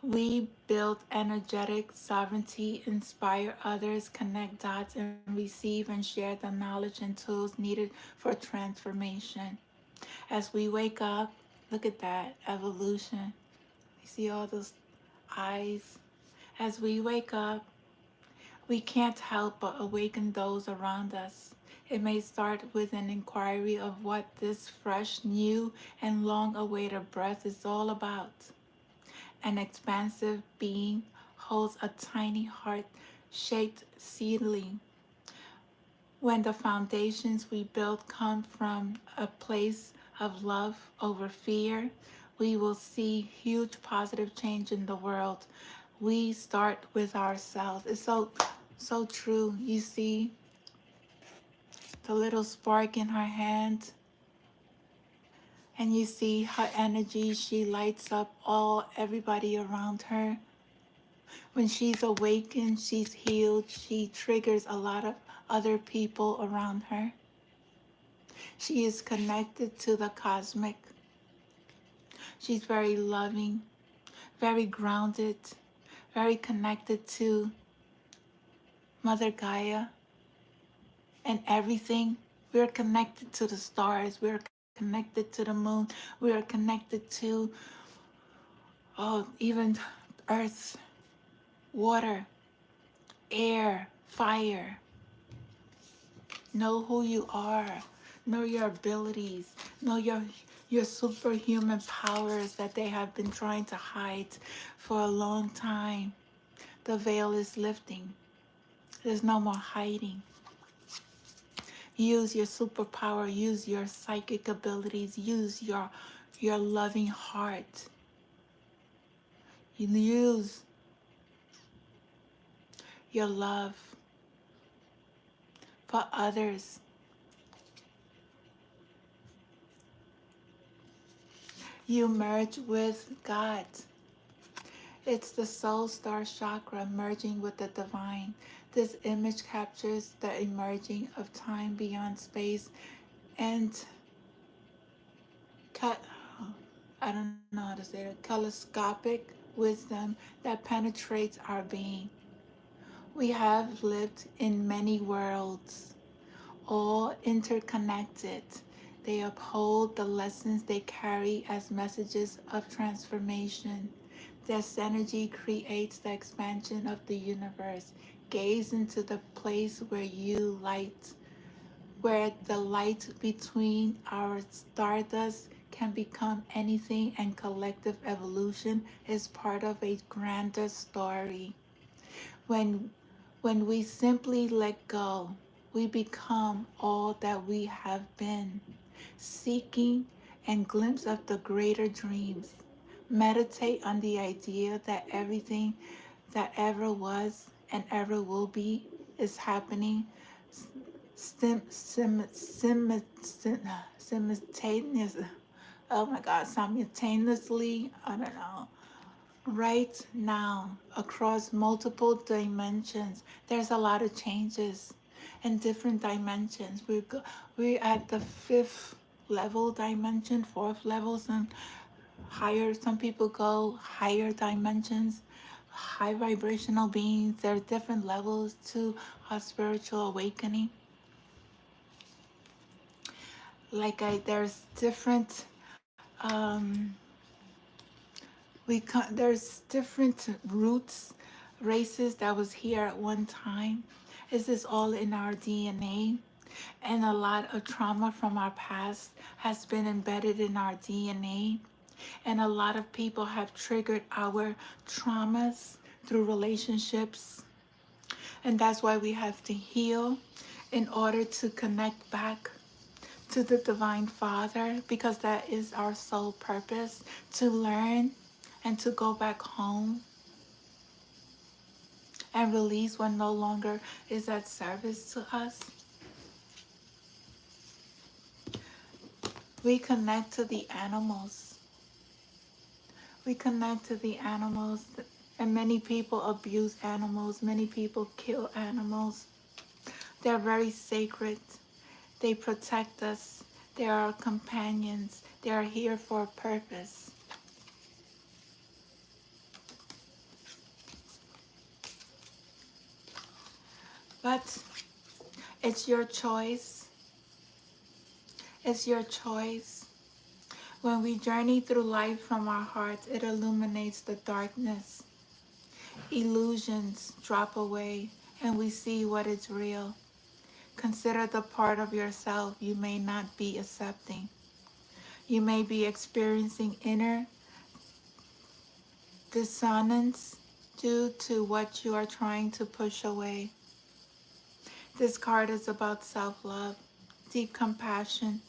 We build energetic sovereignty, inspire others, connect dots, and receive and share the knowledge and tools needed for transformation. As we wake up, look at that evolution. You see all those eyes. As we wake up, we can't help but awaken those around us. It may start with an inquiry of what this fresh, new, and long awaited breath is all about. An expansive being holds a tiny heart shaped seedling. When the foundations we build come from a place of love over fear, we will see huge positive change in the world. We start with ourselves. It's so true. You see the little spark in her hand, and you see her energy. She lights up all everybody around her. When she's awakened, she's healed. She triggers a lot of other people around her. She is connected to the cosmic. She's very loving, very grounded, very connected to Mother Gaia and everything. We're connected to the stars. We're connected to the moon. We are connected to, even earth, water, air, fire. Know who you are. Know your abilities. Know your superhuman powers that they have been trying to hide for a long time. The veil is lifting. There's no more hiding. Use your superpower. Use your psychic abilities. Use your loving heart. Use your love for others. You merge with God. It's the soul star chakra merging with the divine. This image captures the emerging of time beyond space and I don't know how to say it, telescopic wisdom that penetrates our being. We have lived in many worlds, all interconnected. They uphold the lessons they carry as messages of transformation. This energy creates the expansion of the universe. Gaze into the place where the light between our stardust can become anything, and collective evolution is part of a grander story. When when we simply let go, we become all that we have been, seeking and glimpse of the greater dreams. Meditate on the idea that everything that ever was and ever will be is happening simultaneous. Oh my God, simultaneously. I don't know. Right now, across multiple dimensions, there's a lot of changes in different dimensions. We're at the fifth level dimension, fourth level, some higher. Some people go higher dimensions, high vibrational beings. There are different levels to our spiritual awakening. There's different there's different roots, races that was here at one time. This is all in our DNA, and a lot of trauma from our past has been embedded in our DNA, and a lot of people have triggered our traumas through relationships, and that's why we have to heal in order to connect back to the Divine Father, because that is our sole purpose, to learn and to go back home and release what no longer is at service to us. We connect to the animals. We connect to the animals, and many people abuse animals. Many people kill animals. They're very sacred. They protect us. They are our companions. They are here for a purpose. But it's your choice. It's your choice When we journey through life from our hearts, it illuminates the darkness. Illusions drop away, and we see what is real. Consider the part of yourself you may not be accepting. You may be experiencing inner dissonance due to what you are trying to push away. This card is about self-love, deep compassion,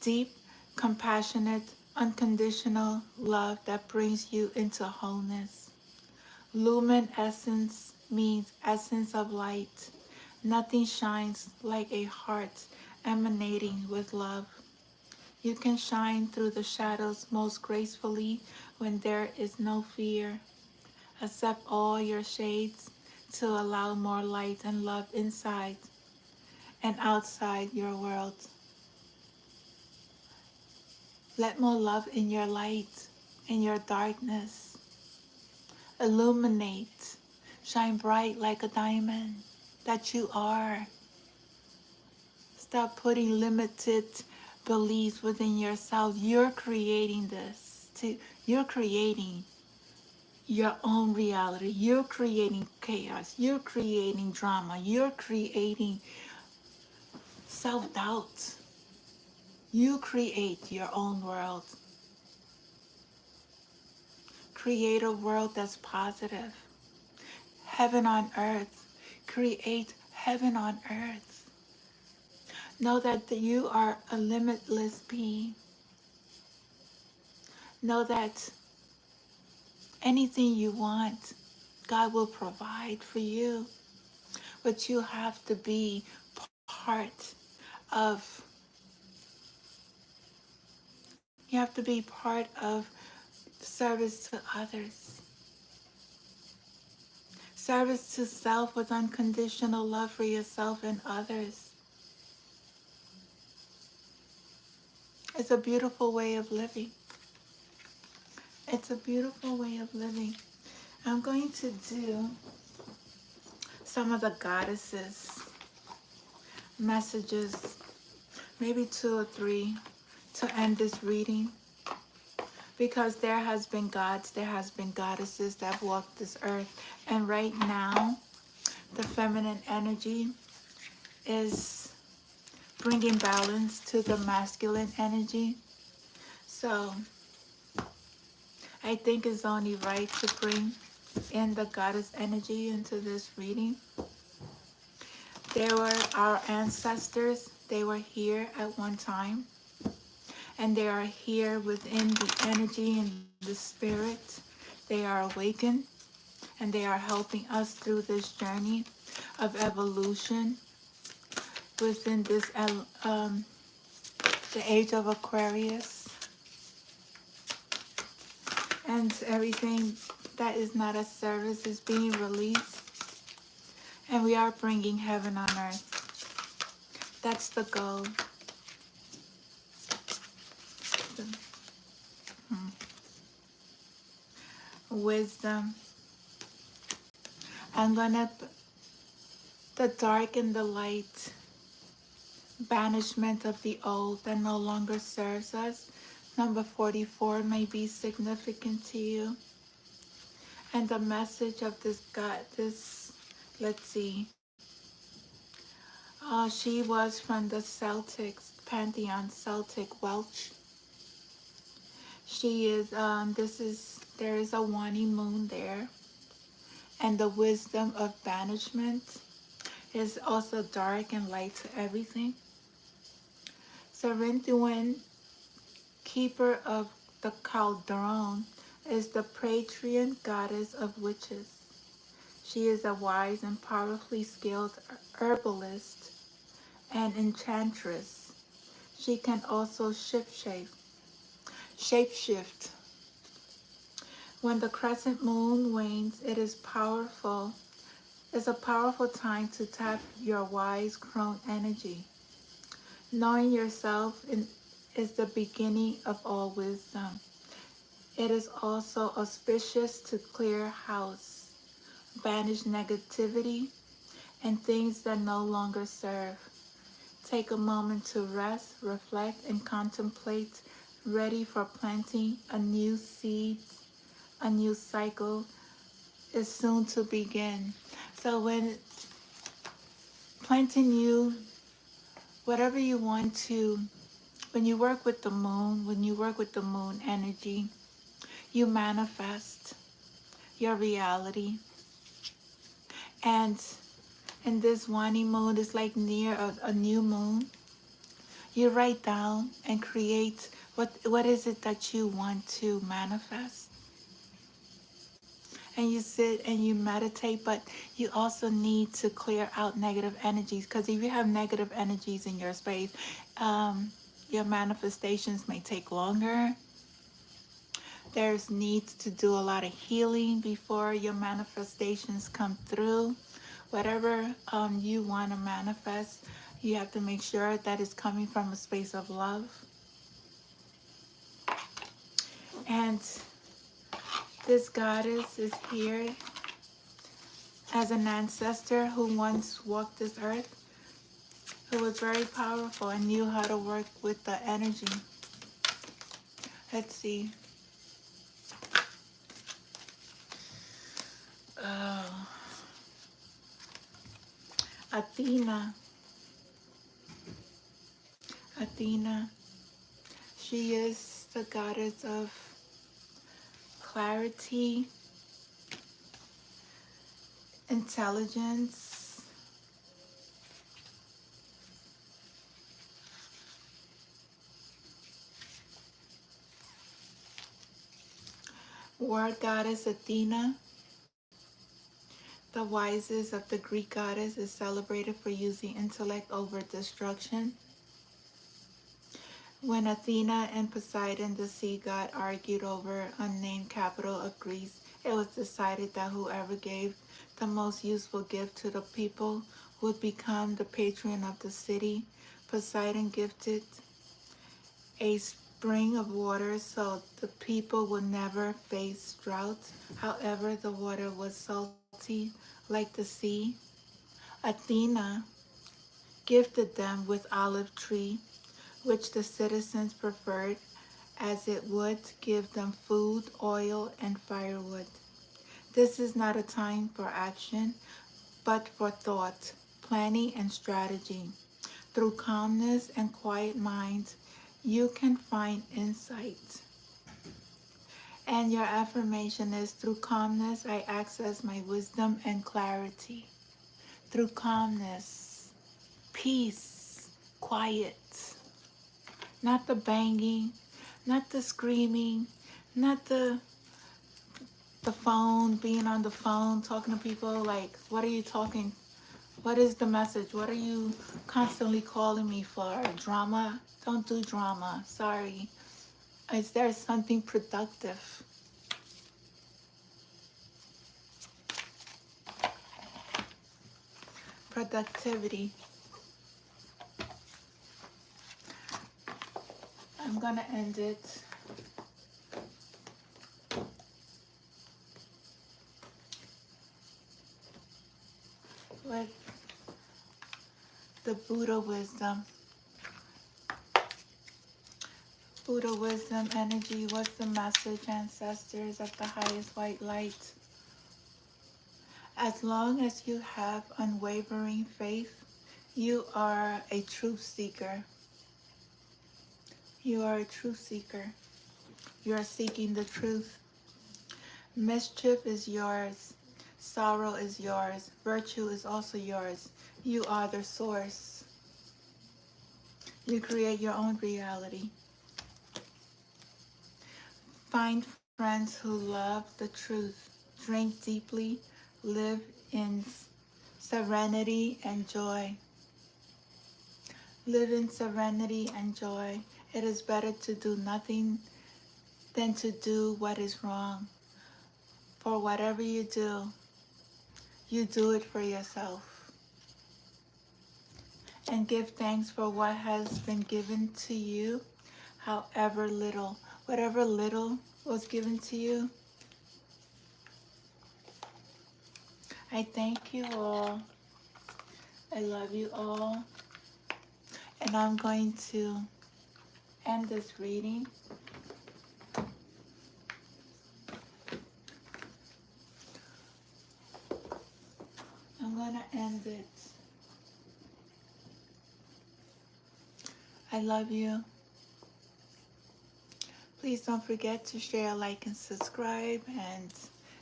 deep, compassionate, unconditional love that brings you into wholeness. Lumen essence means essence of light. Nothing shines like a heart emanating with love. You can shine through the shadows most gracefully when there is no fear. Accept all your shades to allow more light and love inside and outside your world. Let more love in your light, in your darkness. Illuminate, shine bright like a diamond that you are. Stop putting limited beliefs within yourself. You're creating this. You're creating your own reality. You're creating chaos. You're creating drama. You're creating self-doubt. You create your own world. Create a world that's positive. Heaven on earth. Create heaven on earth. Know that you are a limitless being. Know that anything you want, God will provide for you. But you have to be part of, you have to be part of service to others. Service to self with unconditional love for yourself and others. It's a beautiful way of living. It's a beautiful way of living. I'm going to do some of the goddesses' messages, maybe 2 or 3, to end this reading. Because there has been gods, there has been goddesses that have walked this earth. And right now, the feminine energy is bringing balance to the masculine energy. So I think it's only right to bring in the goddess energy into this reading. They were our ancestors. They were here at one time. And they are here within the energy and the spirit. They are awakened. And they are helping us through this journey of evolution within this the age of Aquarius. And everything that is not a service is being released. And we are bringing heaven on earth. That's the goal. Wisdom. I'm gonna, the dark and the light, banishment of the old that no longer serves us. Number 44 may be significant to you. And the message of this God, let's see. She was from the Celtics, Pantheon, Celtic Welsh. She is, there is a waning moon there. And the wisdom of banishment is also dark and light to everything. Cerinthuan, keeper of the Caldron, is the patriarch goddess of witches. She is a wise and powerfully skilled herbalist and enchantress. She can also shapeshift. When the crescent moon wanes, it is powerful. It's a powerful time to tap your wise crone energy. Knowing yourself is the beginning of all wisdom. It is also auspicious to clear house, banish negativity, and things that no longer serve. Take a moment to rest, reflect, and contemplate ready for planting a new seed. A new cycle is soon to begin. So when planting new, whatever you want to, when you work with the moon, when you work with the moon energy, you manifest your reality. And in this Wani moon, it's like near a new moon. You write down and create what is it that you want to manifest. And you sit and you meditate, but you also need to clear out negative energies, because if you have negative energies in your space, your manifestations may take longer. There's needs to do a lot of healing before your manifestations come through. Whatever you want to manifest, you have to make sure that it's coming from a space of love. And this goddess is here as an ancestor who once walked this earth, who was very powerful and knew how to work with the energy. Let's see. Oh, Athena. Athena. She is the goddess of clarity, intelligence, war goddess Athena. The wisest of the Greek goddess is celebrated for using intellect over destruction. When Athena and Poseidon, the sea god, argued over unnamed capital of Greece, it was decided that whoever gave the most useful gift to the people would become the patron of the city. Poseidon gifted a spring of water so the people would never face drought. However, the water was salty like the sea. Athena gifted them with olive tree, which the citizens preferred, as it would give them food, oil, and firewood. This is not a time for action, but for thought, planning, and strategy. Through calmness and quiet minds, you can find insight. And your affirmation is, through calmness, I access my wisdom and clarity. Through calmness, peace, quiet, not the banging, not the screaming, not the phone, being on the phone, talking to people like, what are you talking? What is the message? What are you constantly calling me for? Drama? Don't do drama. Sorry. Is there something productive? Productivity. I'm going to end it with the Buddha wisdom. Buddha wisdom energy. What's the message, ancestors of the highest white light? As long as you have unwavering faith, you are a truth seeker. You are a truth seeker. You are seeking the truth. Mischief is yours. Sorrow is yours. Virtue is also yours. You are the source. You create your own reality. Find friends who love the truth. Drink deeply. Live in serenity and joy. Live in serenity and joy. It is better to do nothing than to do what is wrong. For whatever you do it for yourself. And give thanks for what has been given to you, however little. Whatever little was given to you, I thank you all. I love you all. And I'm going to end this reading. I'm going to end it. I love you. Please don't forget to share, like, and subscribe. And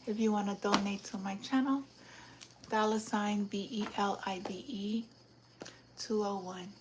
if you want to donate to my channel, $BELIBE 201.